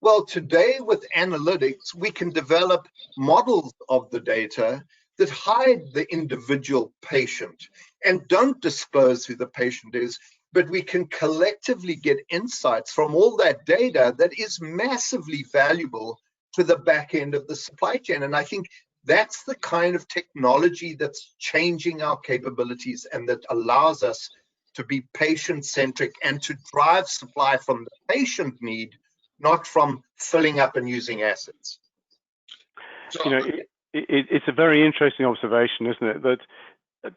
Well, today with analytics, we can develop models of the data that hide the individual patient and don't disclose who the patient is, but we can collectively get insights from all that data that is massively valuable to the back end of the supply chain. And I think that's the kind of technology that's changing our capabilities and that allows us to be patient-centric and to drive supply from the patient need, not from filling up and using assets. It's a very interesting observation, isn't it? That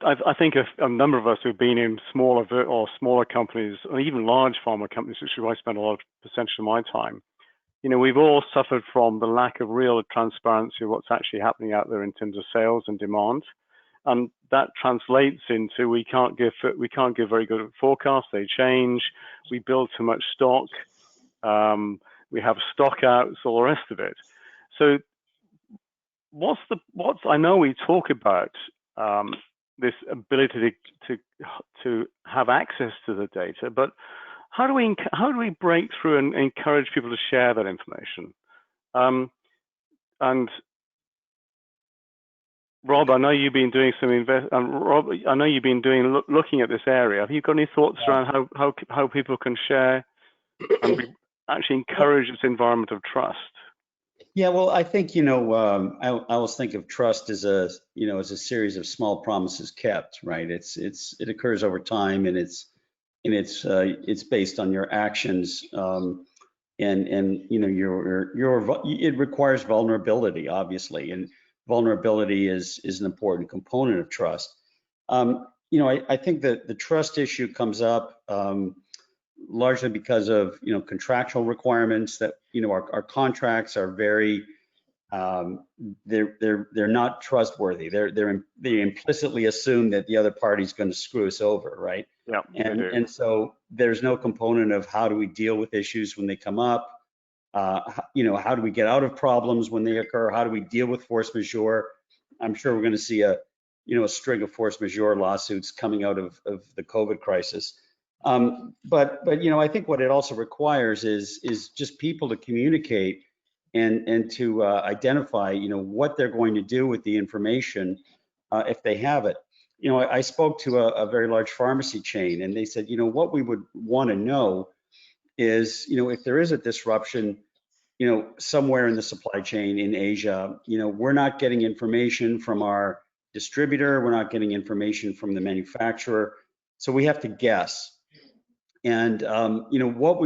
I think a number of us who've been in smaller companies, or even large pharma companies, which is where I spend a lot of percentage of my time, we've all suffered from the lack of real transparency of what's actually happening out there in terms of sales and demand, and that translates into we can't give very good forecasts. They change. We build too much stock. We have stock outs, all the rest of it. So I know we talk about this ability to have access to the data, but how do we break through and encourage people to share that information? And Rob, I know you've been doing looking at this area. Have you got any thoughts around how people can share and actually encourage this environment of trust? Yeah, well, I think I always think of trust as a series of small promises kept, right? It occurs over time, and it's based on your actions, and it requires vulnerability, obviously, and vulnerability is an important component of trust. I think that the trust issue comes up largely because of contractual requirements that our contracts are very they're not trustworthy. They implicitly assume that the other party's going to screw us over, right? Yeah. And so there's no component of how do we deal with issues when they come up. How do we get out of problems when they occur? How do we deal with force majeure? I'm sure we're going to see a string of force majeure lawsuits coming out of the COVID crisis. But I think what it also requires is just people to communicate and to identify what they're going to do with the information if they have it. I spoke to a very large pharmacy chain, and they said, what we would want to know is if there is a disruption somewhere in the supply chain in Asia, we're not getting information from our distributor, we're not getting information from the manufacturer, so we have to guess. And what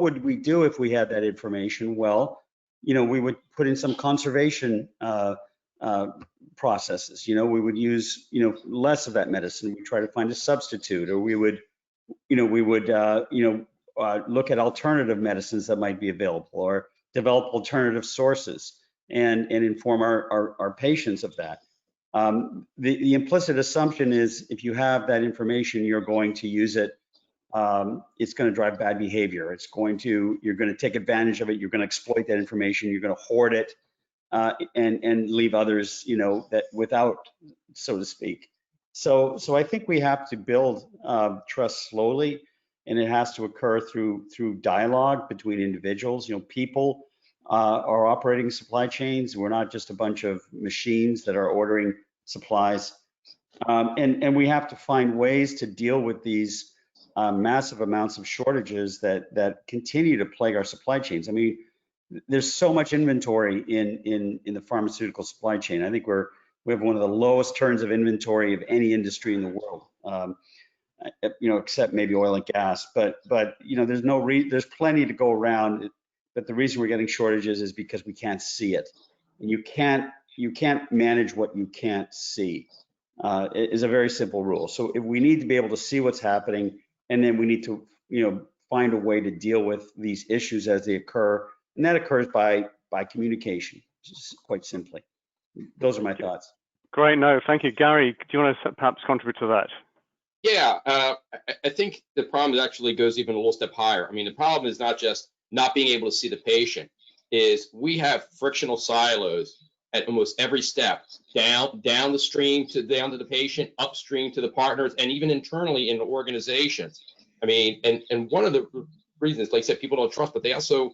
would we do if we had that information? Well, we would put in some conservation processes. We would use less of that medicine. We try to find a substitute, or we would look at alternative medicines that might be available, or develop alternative sources and inform our patients of that. The implicit assumption is if you have that information, you're going to use it. It's going to drive bad behavior. You're going to take advantage of it. You're going to exploit that information. You're going to hoard it and leave others, that without, so to speak. So I think we have to build trust slowly, and it has to occur through dialogue between individuals. People are operating supply chains. We're not just a bunch of machines that are ordering supplies, and we have to find ways to deal with these massive amounts of shortages that continue to plague our supply chains. I mean, there's so much inventory in the pharmaceutical supply chain. I think we have one of the lowest turns of inventory of any industry in the world. except maybe oil and gas. But there's plenty to go around. But the reason we're getting shortages is because we can't see it. And you can't manage what you can't see. It is a very simple rule. So if we need to be able to see what's happening, and then we need to find a way to deal with these issues as they occur, and that occurs by communication, just quite simply. Those are my thoughts. Great. No, thank you. Gary, do you want to perhaps contribute to that? Yeah, I think the problem actually goes even a little step higher. I mean, the problem is not just not being able to see the patient, is we have frictional silos at almost every step, down the stream down to the patient, upstream to the partners, and even internally in the organizations. I mean, and one of the reasons, like I said, people don't trust, but they also,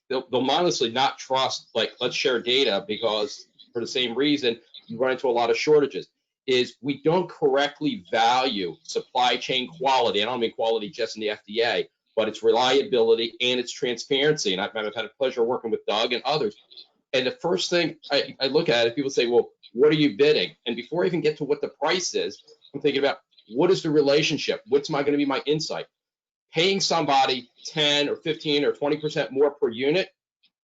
they'll honestly not trust, like, let's share data, because for the same reason, you run into a lot of shortages, is we don't correctly value supply chain quality. I don't mean quality just in the FDA, but its reliability and its transparency. And I've had a pleasure working with Doug and others. And the first thing I look at is people say, well, what are you bidding? And before I even get to what the price is, I'm thinking about, what is the relationship? What's going to be my insight? Paying somebody 10 or 15 or 20% more per unit,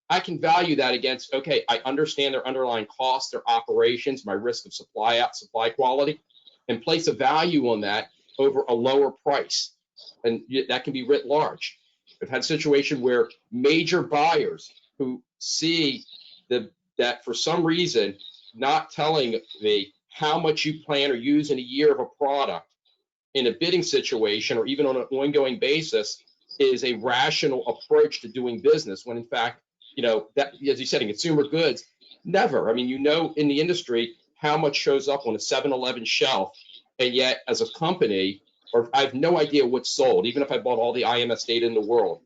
I can value that against, okay, I understand their underlying costs, their operations, my risk of supply quality, and place a value on that over a lower price. And that can be writ large. I've had a situation where major buyers who see that for some reason not telling me how much you plan or use in a year of a product in a bidding situation or even on an ongoing basis is a rational approach to doing business, when in fact, that, as you said, in consumer goods, never. I mean, in the industry how much shows up on a 7-Eleven shelf, and yet as a company, or I have no idea what's sold, even if I bought all the IMS data in the world.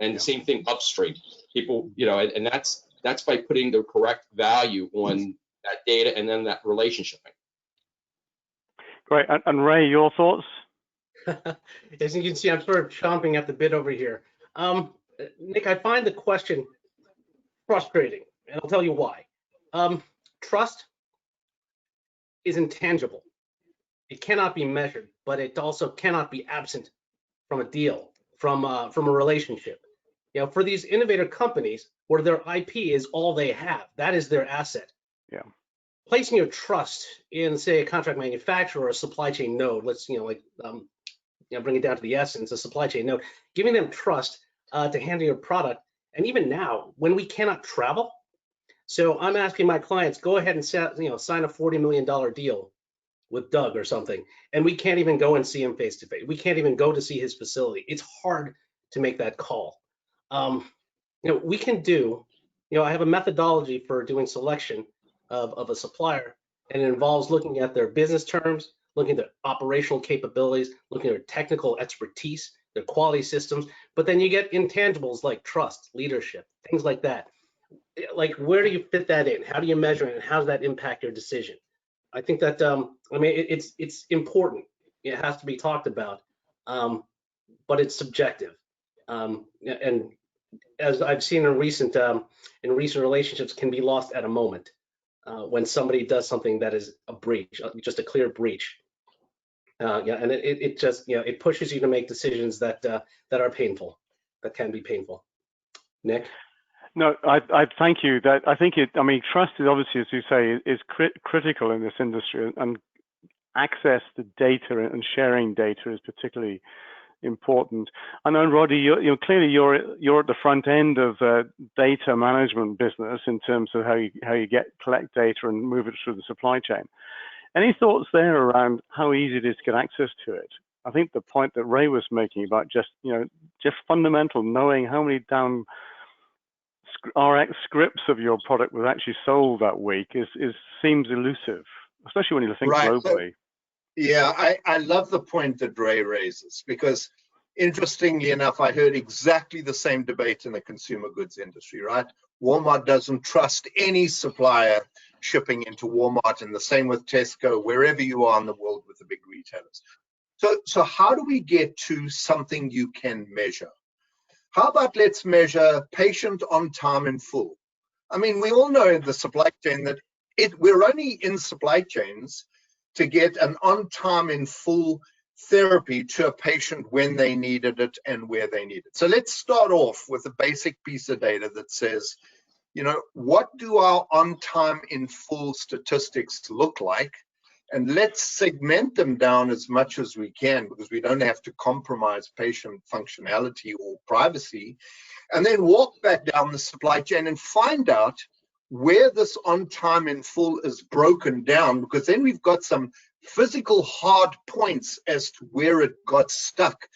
And the same thing upstream. People, and that's by putting the correct value on that data and then that relationship. Great. And Ray, your thoughts? As you can see, I'm sort of chomping at the bit over here. Nick, I find the question frustrating, and I'll tell you why. Trust is intangible. It cannot be measured, but it also cannot be absent from a deal, from a relationship. For these innovator companies where their IP is all they have, that is their asset. Yeah. Placing your trust in, say, a contract manufacturer or a supply chain node, let's bring it down to the essence, a supply chain node, giving them trust to handle your product. And even now, when we cannot travel, so I'm asking my clients, go ahead and sign a $40 million deal with Doug or something, and we can't even go and see him face to face. We can't even go to see his facility. It's hard to make that call. We can do, I have a methodology for doing selection of a supplier, and it involves looking at their business terms, looking at their operational capabilities, looking at their technical expertise, their quality systems, but then you get intangibles like trust, leadership, things like that. Like, where do you fit that in? How do you measure it, and how does that impact your decision? I think that, it's important. It has to be talked about, but it's subjective. And as I've seen in recent relationships, can be lost at a moment when somebody does something that is a breach, just a clear breach. And it just, it pushes you to make decisions that are painful, that can be painful. Nick? No, I thank you. That I think trust is obviously, as you say, is critical in this industry, and access to data and sharing data is particularly important. I know, Roddy, clearly you're at the front end of data management business in terms of how you collect data and move it through the supply chain. Any thoughts there around how easy it is to get access to it? I think the point that Ray was making about just fundamental knowing how many down RX scripts of your product was actually sold that week seems elusive, especially when you think globally. Yeah, I love the point that Ray raises, because interestingly enough, I heard exactly the same debate in the consumer goods industry, right? Walmart doesn't trust any supplier shipping into Walmart, and the same with Tesco, wherever you are in the world with the big retailers. So how do we get to something you can measure? How about let's measure patient on time in full? I mean, we all know in the supply chain that we're only in supply chains to get an on time in full therapy to a patient when they needed it and where they needed it. So let's start off with a basic piece of data that says, what do our on time in full statistics look like? And let's segment them down as much as we can, because we don't have to compromise patient functionality or privacy, and then walk back down the supply chain and find out where this on time in full is broken down, because then we've got some physical hard points as to where it got stuck.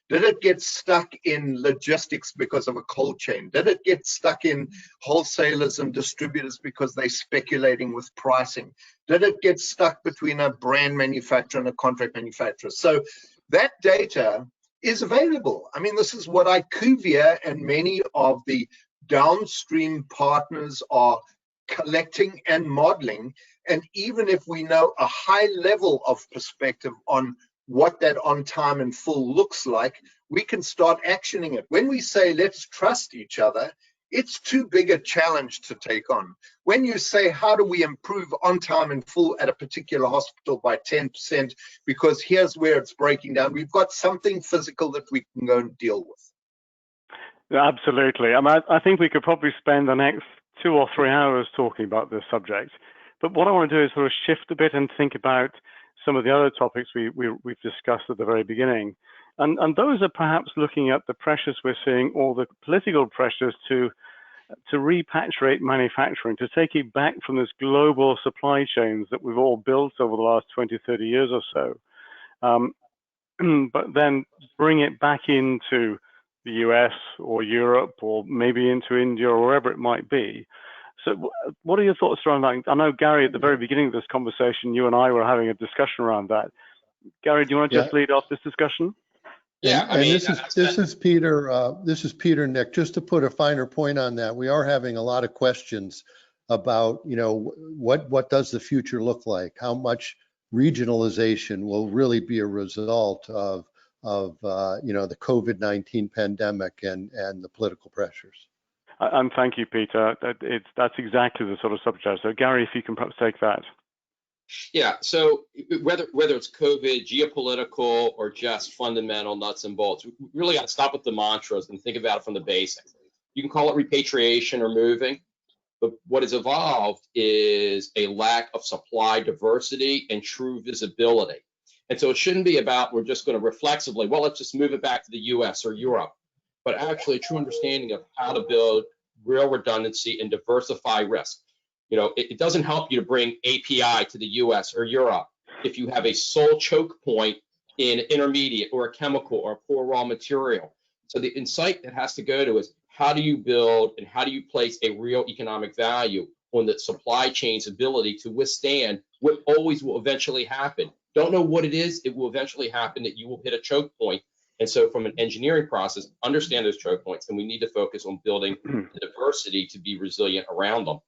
Did it get stuck in logistics because of a cold chain? Did it get stuck in wholesalers and distributors because they're speculating with pricing? Did it get stuck between a brand manufacturer and a contract manufacturer? So that data is available. I mean, this is what IQVIA and many of the downstream partners are collecting and modeling. And even if we know a high level of perspective on what that on time and full looks like, we can start actioning it. When we say let's trust each other, it's too big a challenge to take on. When you say, how do we improve on time and full at a particular hospital by 10%, because here's where it's breaking down, we've got something physical that we can go and deal with. Absolutely. I think we could probably spend the next 2 or 3 hours talking about this subject. But what I want to do is sort of shift a bit and think about some of the other topics we've discussed at the very beginning. And those are perhaps looking at the pressures we're seeing, or the political pressures to repatriate manufacturing, to take it back from this global supply chains that we've all built over the last 20, 30 years or so, but then bring it back into the US or Europe or maybe into India or wherever it might be. So what are your thoughts around that? I know, Gary, at the very beginning of this conversation, you and I were having a discussion around that. Gary, do you want to just lead off this discussion? Yeah, and this is Peter. This is Peter, Nick. Just to put a finer point on that, we are having a lot of questions about, what does the future look like? How much regionalization will really be a result of the COVID-19 pandemic and the political pressures? And thank you, Peter. That's exactly the sort of subject. So, Gary, if you can perhaps take that. Yeah, so whether it's COVID, geopolitical, or just fundamental nuts and bolts, we really got to stop with the mantras and think about it from the basics. You can call it repatriation or moving, but what has evolved is a lack of supply diversity and true visibility. And so it shouldn't be about we're just going to reflexively, well, let's just move it back to the US or Europe, but actually a true understanding of how to build real redundancy and diversify risk. It doesn't help you to bring API to the US or Europe if you have a sole choke point in intermediate or a chemical or a poor raw material. So the insight that has to go to is how do you build and how do you place a real economic value on the supply chain's ability to withstand what always will eventually happen. Don't know what it is, it will eventually happen that you will hit a choke point. And so from an engineering process, understand those choke points, and we need to focus on building the diversity to be resilient around them.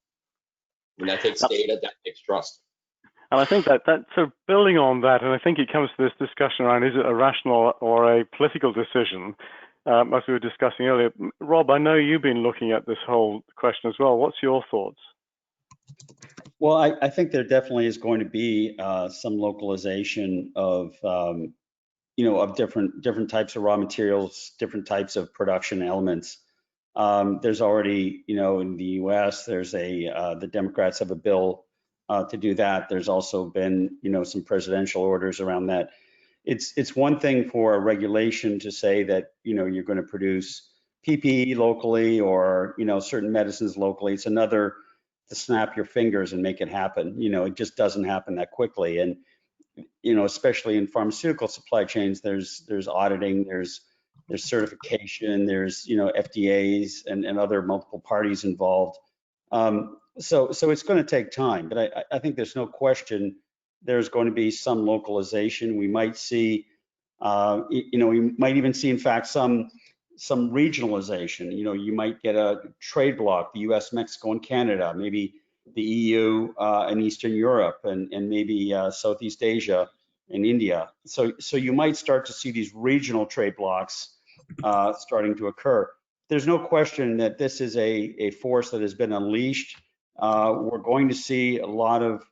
And that takes data, that takes trust. And I think that so building on that, and I think it comes to this discussion around, is it a rational or a political decision, as we were discussing earlier. Rob, I know you've been looking at this whole question as well. What's your thoughts? Well, I think there definitely is going to be some localization of, of different types of raw materials, different types of production elements. There's already, in the U.S., there's the Democrats have a bill to do that. There's also been, some presidential orders around that. It's one thing for a regulation to say that, you're going to produce PPE locally or, certain medicines locally. It's another to snap your fingers and make it happen. It just doesn't happen that quickly. And, especially in pharmaceutical supply chains, there's auditing, there's certification, there's FDAs and other multiple parties involved. So it's going to take time, but I think there's no question there's going to be some localization. We might see, we might even see, in fact, some regionalization. You might get a trade bloc, the U.S., Mexico, and Canada, maybe the EU and Eastern Europe, and maybe Southeast Asia and India. So you might start to see these regional trade blocs starting to occur. There's no question that this is a force that has been unleashed. We're going to see a lot of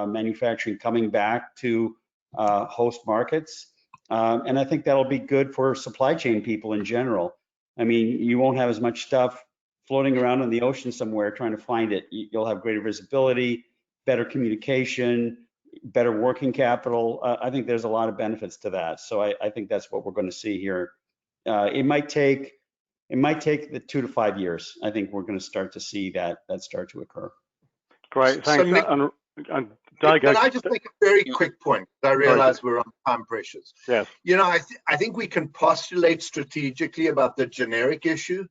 manufacturing coming back to host markets. And I think that'll be good for supply chain people in general. I mean, you won't have as much stuff floating around in the ocean somewhere trying to find it. You'll have greater visibility, better communication, better working capital. I think there's a lot of benefits to that. So I think that's what we're going to see here. It might take the 2 to 5 years. I think we're going to start to see that start to occur. Great, So thanks. Nick, And Doug, can I just make a very quick point? I realize we're on time pressures. Yes. You know, I think we can postulate strategically about the generic issue,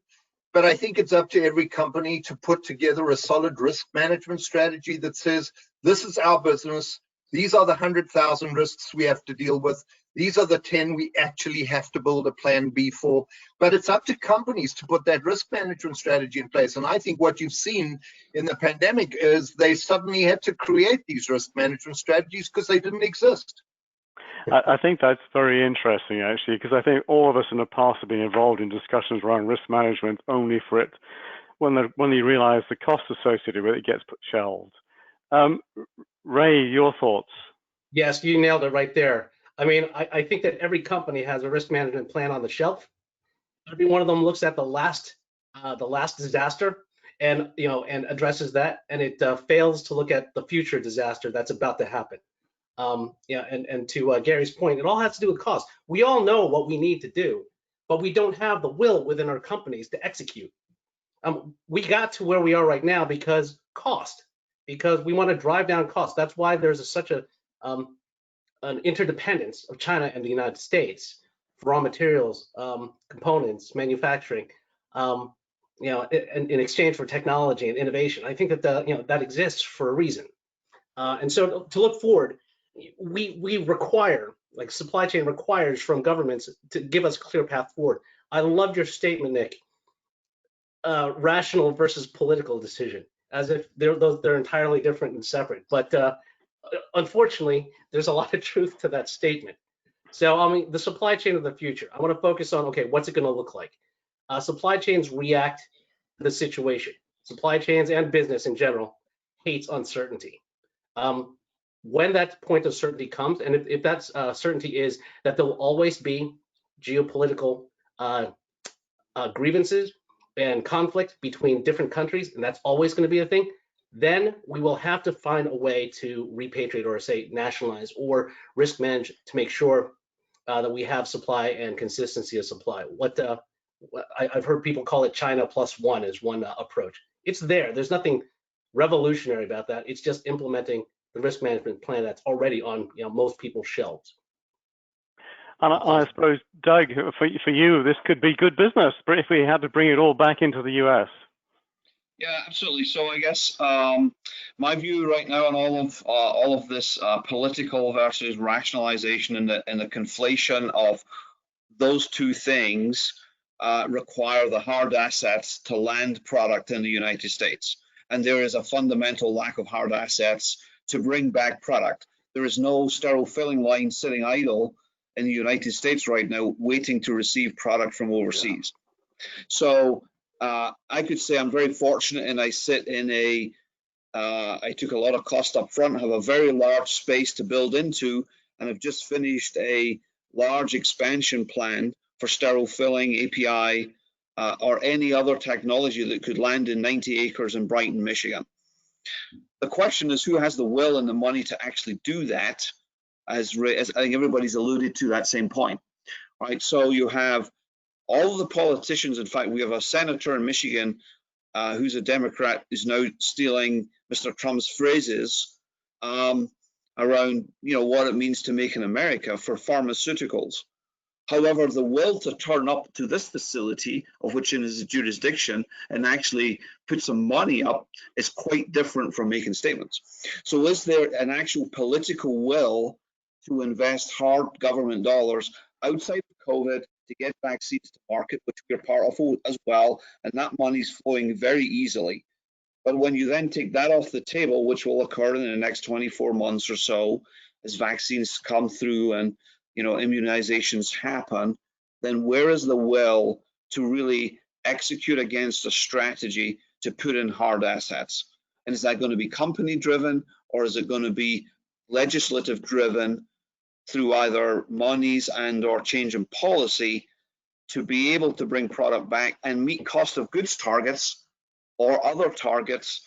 but I think it's up to every company to put together a solid risk management strategy that says, this is our business. These are the 100,000 risks we have to deal with. These are the 10 we actually have to build a plan B for. But it's up to companies to put that risk management strategy in place. And I think what you've seen in the pandemic is they suddenly had to create these risk management strategies because they didn't exist. I think that's very interesting, actually, because I think all of us in the past have been involved in discussions around risk management only for it, when you realize the cost associated with it gets shelved. Ray, your thoughts? Yes, you nailed it right there. I mean, I think that every company has a risk management plan on the shelf. Every one of them looks at the last disaster and addresses that, and it fails to look at the future disaster that's about to happen. And to Gary's point, it all has to do with cost. We all know what we need to do, but we don't have the will within our companies to execute. We got to where we are right now because we want to drive down costs. That's why there's such an interdependence of China and the United States for raw materials, components, manufacturing, in exchange for technology and innovation. I think that that exists for a reason. And so to look forward, we require, like supply chain requires from governments to give us a clear path forward. I loved your statement, Nick. Rational versus political decision, as if they're entirely different and separate. But unfortunately, there's a lot of truth to that statement. So, I mean, the supply chain of the future, I want to focus on, okay, what's it going to look like? Supply chains react to the situation. Supply chains and business in general hates uncertainty. When that point of certainty comes, and if that certainty is that there will always be geopolitical grievances and conflict between different countries, and that's always going to be a thing, then we will have to find a way to repatriate or say nationalize or risk manage to make sure that we have supply and consistency of supply. I've heard people call it China +1 is one approach. It's there. There's nothing revolutionary about that. It's just implementing the risk management plan that's already on most people's shelves. And I suppose, Doug, for you, this could be good business if we had to bring it all back into the US. Yeah, absolutely. So I guess my view right now on all of this political versus rationalization and the conflation of those two things require the hard assets to land product in the United States. And there is a fundamental lack of hard assets to bring back product. There is no sterile filling line sitting idle in the United States right now waiting to receive product from overseas. Yeah. So I could say I'm very fortunate, and I sit in I took a lot of cost up front, have a very large space to build into, and I've just finished a large expansion plan for sterile filling, API, or any other technology that could land in 90 acres in Brighton, Michigan. The question is who has the will and the money to actually do that, as I think everybody's alluded to that same point, right? So you have all of the politicians. In fact, we have a senator in Michigan who's a Democrat who's now stealing Mr. Trump's phrases around what it means to make in America for pharmaceuticals. However, the will to turn up to this facility, of which it is a jurisdiction, and actually put some money up is quite different from making statements. So is there an actual political will to invest hard government dollars outside of COVID to get vaccines to market, which we're part of as well, and that money's flowing very easily. But when you then take that off the table, which will occur in the next 24 months or so, as vaccines come through and immunizations happen, then where is the will to really execute against a strategy to put in hard assets? And is that going to be company driven, or is it going to be legislative driven through either monies and or change in policy to be able to bring product back and meet cost of goods targets or other targets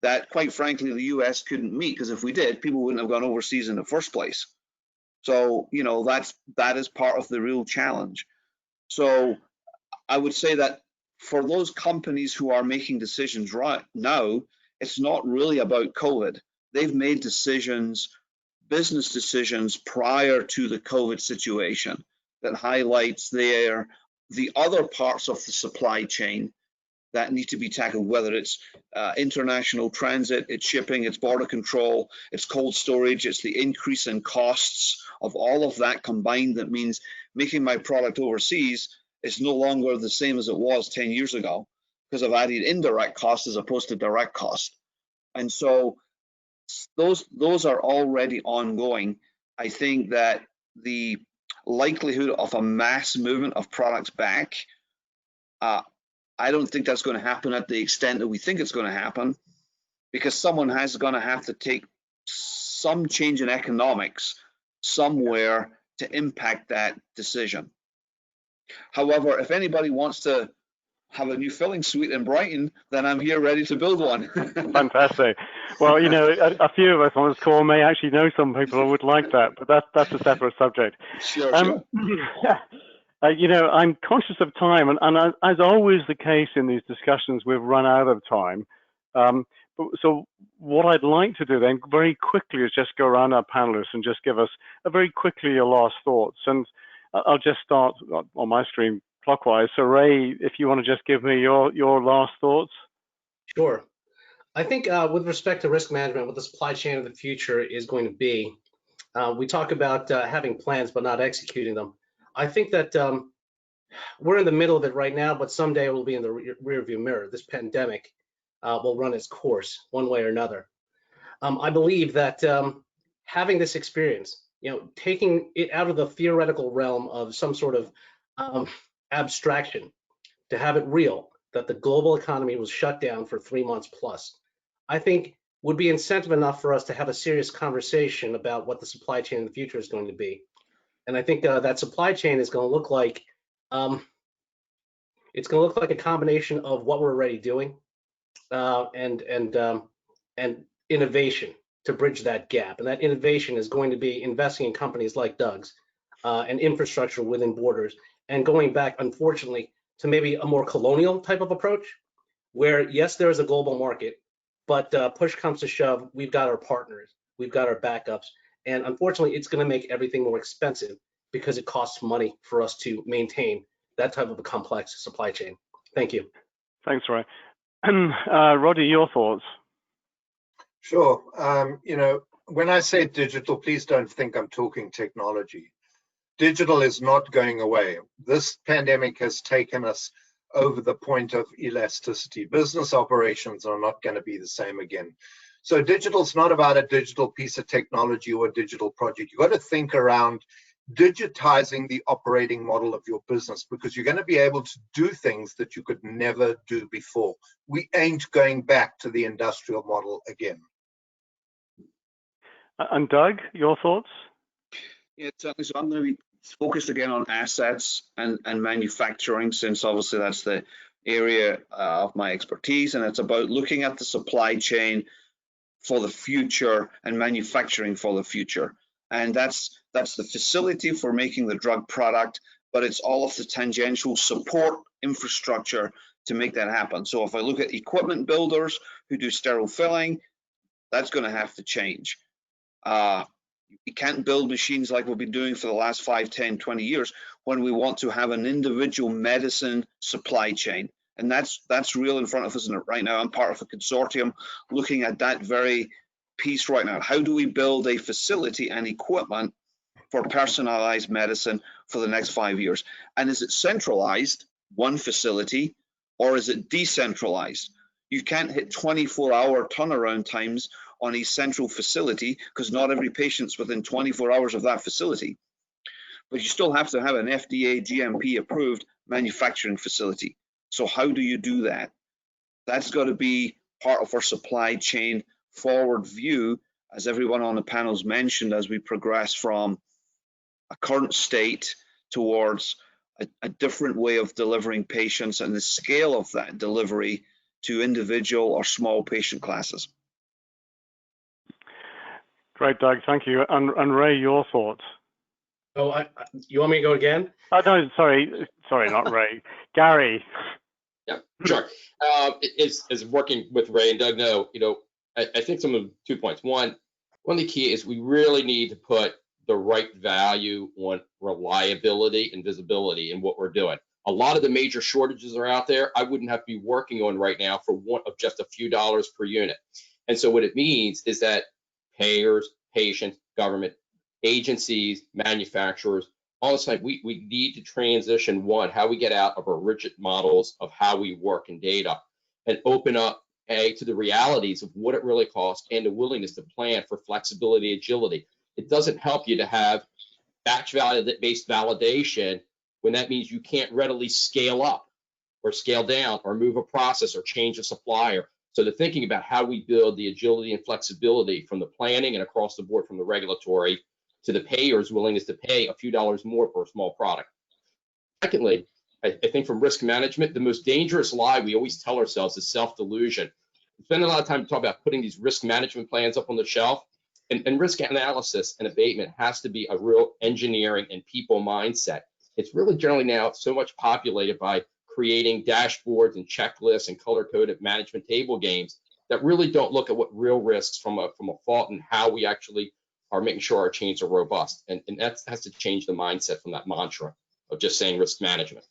that, quite frankly, the US couldn't meet, because if we did, people wouldn't have gone overseas in the first place. So, you know, that is part of the real challenge. So I would say that for those companies who are making decisions right now, it's not really about COVID. They've made decisions, business decisions, prior to the COVID situation that highlights the other parts of the supply chain that need to be tackled, whether it's international transit, it's shipping, it's border control, it's cold storage, it's the increase in costs of all of that combined. That means making my product overseas is no longer the same as it was 10 years ago, because I've added indirect costs as opposed to direct cost. And so those are already ongoing. I think that the likelihood of a mass movement of products back, I don't think that's going to happen at the extent that we think it's going to happen, because someone has going to have to take some change in economics somewhere to impact that decision. However, if anybody wants to have a new filling suite in Brighton, then I'm here ready to build one. Fantastic. Well, you know, a few of us on this call may actually know some people who would like that, but that's a separate subject. Sure. You know, I'm conscious of time, and as always the case in these discussions, we've run out of time. So what I'd like to do then very quickly is just go around our panelists and just give us very quickly your last thoughts. And I'll just start on my stream clockwise. So Ray, if you want to just give me your last thoughts. Sure. I think with respect to risk management, what the supply chain of the future is going to be, we talk about having plans but not executing them. I think that we're in the middle of it right now, but someday it will be in the rear view mirror. This pandemic will run its course one way or another. I believe that having this experience, you know, taking it out of the theoretical realm of some sort of abstraction to have it real, that the global economy was shut down for 3 months plus, I think would be incentive enough for us to have a serious conversation about what the supply chain in the future is going to be. And I think that supply chain is going to look like, it's going to look like a combination of what we're already doing and innovation to bridge that gap. And that innovation is going to be investing in companies like Doug's and infrastructure within borders, and going back, unfortunately, to maybe a more colonial type of approach, where yes, there is a global market, but push comes to shove, we've got our partners, we've got our backups, and unfortunately, it's going to make everything more expensive because it costs money for us to maintain that type of a complex supply chain. Thank you. Thanks, Ray. Roddy, your thoughts? Sure. You know, when I say digital, please don't think I'm talking technology. Digital is not going away. This pandemic has taken us over the point of elasticity. Business operations are not going to be the same again. So digital is not about a digital piece of technology or a digital project. You've got to think around digitizing the operating model of your business, because you're going to be able to do things that you could never do before. We ain't going back to the industrial model again. And Doug, your thoughts? Yeah, certainly. So I'm going to be focused again on assets and manufacturing, since obviously that's the area of my expertise, and it's about looking at the supply chain for the future and manufacturing for the future. And that's the facility for making the drug product, but it's all of the tangential support infrastructure to make that happen. So if I look at equipment builders who do sterile filling, that's going to have to change. You can't build machines like we've been doing for the last 5, 10, 20 years when we want to have an individual medicine supply chain. And that's real in front of us right now. I'm part of a consortium looking at that very piece right now. How do we build a facility and equipment for personalized medicine for the next 5 years? And is it centralized, one facility, or is it decentralized? You can't hit 24-hour turnaround times on a central facility, because not every patient's within 24 hours of that facility. But you still have to have an FDA GMP approved manufacturing facility. So how do you do that? That's got to be part of our supply chain forward view, as everyone on the panel's mentioned, as we progress from current state towards a different way of delivering patients and the scale of that delivery to individual or small patient classes. Great, Doug. Thank you. And Ray, your thoughts? Oh, you want me to go again? Oh, no, sorry, not Ray. Gary. Yeah, sure. Is working with Ray and Doug know, I think some of 2 points. One of the key is we really need to put the right value on reliability and visibility in what we're doing. A lot of the major shortages are out there. I wouldn't have to be working on right now for one of just a few dollars per unit. And so what it means is that payers, patients, government, agencies, manufacturers, all this time, we need to transition, one, how we get out of our rigid models of how we work in data and open up to the realities of what it really costs and the willingness to plan for flexibility, agility. It doesn't help you to have batch-based validation when that means you can't readily scale up or scale down or move a process or change a supplier. So the thinking about how we build the agility and flexibility from the planning and across the board from the regulatory to the payer's willingness to pay a few dollars more for a small product. Secondly, I think from risk management, the most dangerous lie we always tell ourselves is self-delusion. We spend a lot of time talking about putting these risk management plans up on the shelf, and risk analysis and abatement has to be a real engineering and people mindset. It's really generally now so much populated by creating dashboards and checklists and color-coded management table games that really don't look at what real risks from a fault and how we actually are making sure our chains are robust. And that has to change the mindset from that mantra of just saying risk management.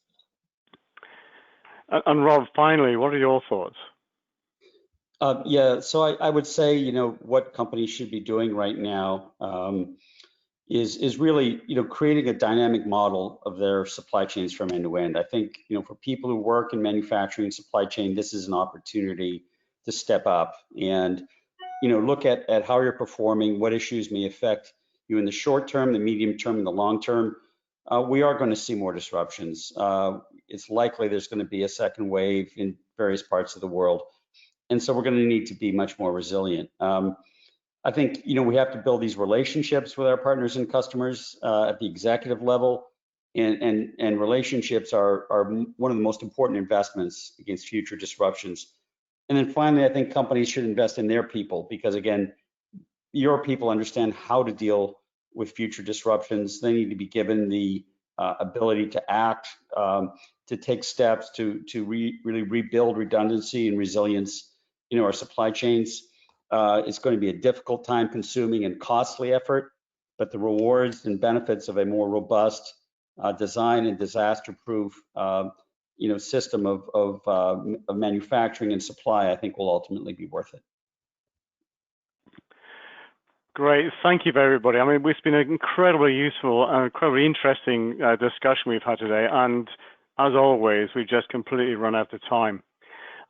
And Rob, finally, what are your thoughts? Yeah, so I would say, what companies should be doing right now is really, creating a dynamic model of their supply chains from end to end. I think, for people who work in manufacturing supply chain, this is an opportunity to step up and, look at how you're performing, what issues may affect you in the short term, the medium term, and the long term. We are going to see more disruptions. It's likely there's going to be a second wave in various parts of the world. And so we're going to need to be much more resilient. I think, we have to build these relationships with our partners and customers at the executive level, and relationships are one of the most important investments against future disruptions. And then finally, I think companies should invest in their people because, again, your people understand how to deal with future disruptions. They need to be given the ability to act, to take steps to really rebuild redundancy and resilience in our supply chains. It's going to be a difficult, time-consuming, and costly effort, but the rewards and benefits of a more robust design and disaster-proof, system of manufacturing and supply, I think, will ultimately be worth it. Great, thank you, everybody. I mean, it's been an incredibly useful and incredibly interesting discussion we've had today, and as always, we've just completely run out of time.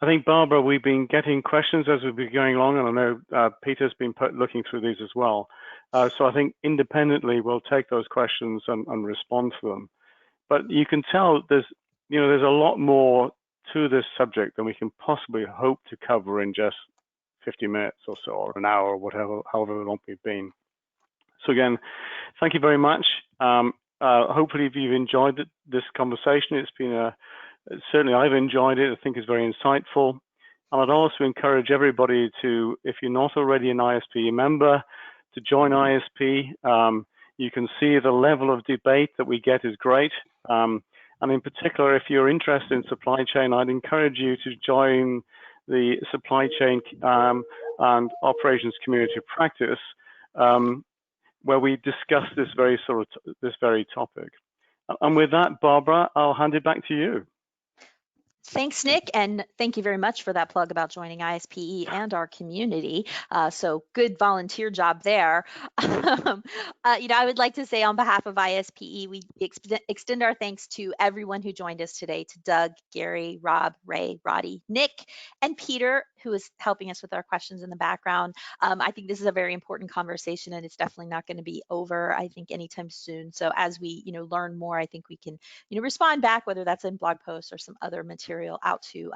I think, Barbara, we've been getting questions as we've been going along, and I know Peter's been looking through these as well. So I think independently, we'll take those questions and respond to them. But you can tell there's a lot more to this subject than we can possibly hope to cover in just 50 minutes or so, or an hour, or however long we've been. So again, thank you very much. Hopefully, if you've enjoyed this conversation, it's been certainly I've enjoyed it. I think it's very insightful. And I'd also encourage everybody to, if you're not already an ISP member, to join ISP. You can see the level of debate that we get is great. And in particular, if you're interested in supply chain, I'd encourage you to join the supply chain and operations community of practice, where we discuss this very topic. And with that, Barbara, I'll hand it back to you. Thanks, Nick, and thank you very much for that plug about joining ISPE and our community. So good volunteer job there. I would like to say on behalf of ISPE, we extend our thanks to everyone who joined us today, to Doug, Gary, Rob, Ray, Roddy, Nick, and Peter, who is helping us with our questions in the background. I think this is a very important conversation, and it's definitely not going to be over, I think, anytime soon. So as we, learn more, I think we can, respond back, whether that's in blog posts or some other material material out to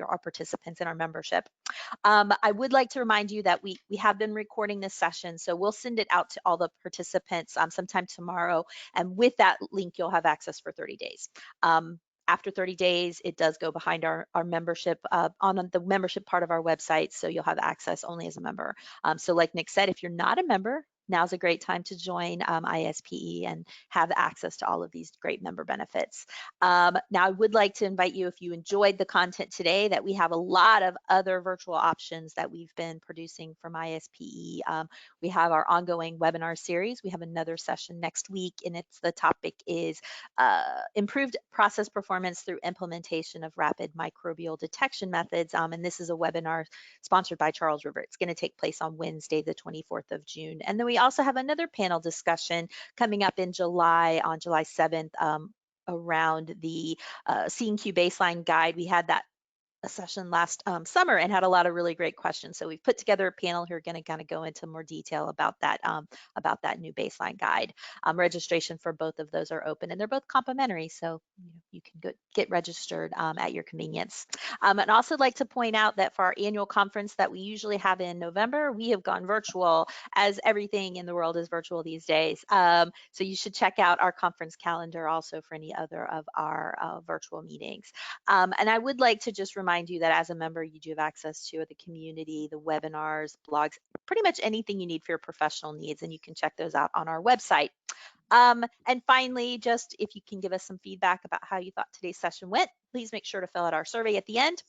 our participants in our membership. I would like to remind you that we have been recording this session, so we'll send it out to all the participants sometime tomorrow. And with that link, you'll have access for 30 days. After 30 days, it does go behind our membership on the membership part of our website, so you'll have access only as a member. So like Nick said, if you're not a member, now's a great time to join ISPE and have access to all of these great member benefits. Now, I would like to invite you, if you enjoyed the content today, that we have a lot of other virtual options that we've been producing from ISPE. We have our ongoing webinar series. We have another session next week, and the topic is improved process performance through implementation of rapid microbial detection methods. And this is a webinar sponsored by Charles River. It's going to take place on Wednesday, the 24th of June. And then we also have another panel discussion coming up in July, on July 7th, around the C&Q baseline guide. We had that a session last summer and had a lot of really great questions. So we've put together a panel who are going to kind of go into more detail about that new baseline guide. Registration for both of those are open, and they're both complimentary, so you can get registered at your convenience. And also like to point out that for our annual conference that we usually have in November, we have gone virtual, as everything in the world is virtual these days. So you should check out our conference calendar also for any other of our virtual meetings. And I would like to just remind you that as a member, you do have access to the community, the webinars, blogs, pretty much anything you need for your professional needs, and you can check those out on our website. And finally, just if you can give us some feedback about how you thought today's session went, please make sure to fill out our survey at the end,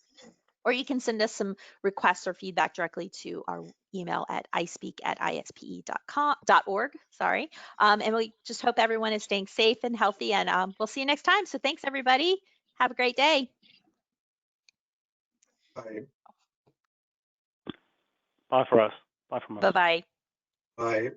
or you can send us some requests or feedback directly to our email at ispeak@ispe.org. Sorry. And we just hope everyone is staying safe and healthy, and we'll see you next time. So thanks, everybody. Have a great day. Bye. Bye for us. Bye from us. Bye-bye. Bye.